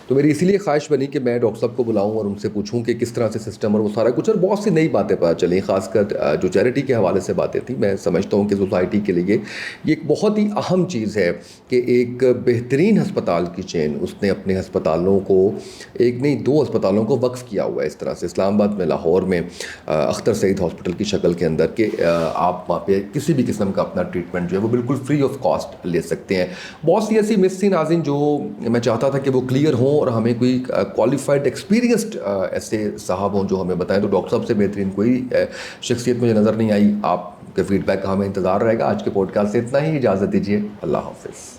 تو میری اسی لیے خواہش بنی کہ میں ڈاکٹر صاحب کو بلاؤں اور ان سے پوچھوں کہ کس طرح سے سسٹم اور وہ سارا کچھ, اور بہت سی نئی باتیں پتہ چلیں, خاص کر جو چیریٹی کے حوالے سے باتیں تھیں. میں سمجھتا ہوں کہ سوسائٹی کے لیے یہ ایک بہت ہی اہم چیز ہے کہ ایک بہترین ہسپتال کی چین اس نے اپنے ہسپتالوں کو, ایک نہیں 2 ہسپتالوں کو وقف کیا ہوا ہے اس طرح سے, اسلام آباد میں, لاہور میں اختر سعید ہاسپٹل کی شکل کے اندر, کہ آپ وہاں پہ کسی بھی قسم کا اپنا ٹریٹمنٹ جو ہے وہ بالکل فری آف کاسٹ لے سکتے ہیں. بہت سی ایسی مس تھی ناظرین جو میں چاہتا تھا کہ وہ کلیئر ہوں, اور ہمیں کوئی کوالیفائڈ ایکسپیرینسڈ ایسے صاحب ہوں جو ہمیں بتائیں. تو ڈاکٹر صاحب سے بہترین کوئی شخصیت مجھے نظر نہیں آئی. آپ کے فیڈ بیک کا ہمیں انتظار رہے گا. آج کے پوڈ کاسٹ سے اتنا ہی, اجازت دیجیے, اللہ حافظ.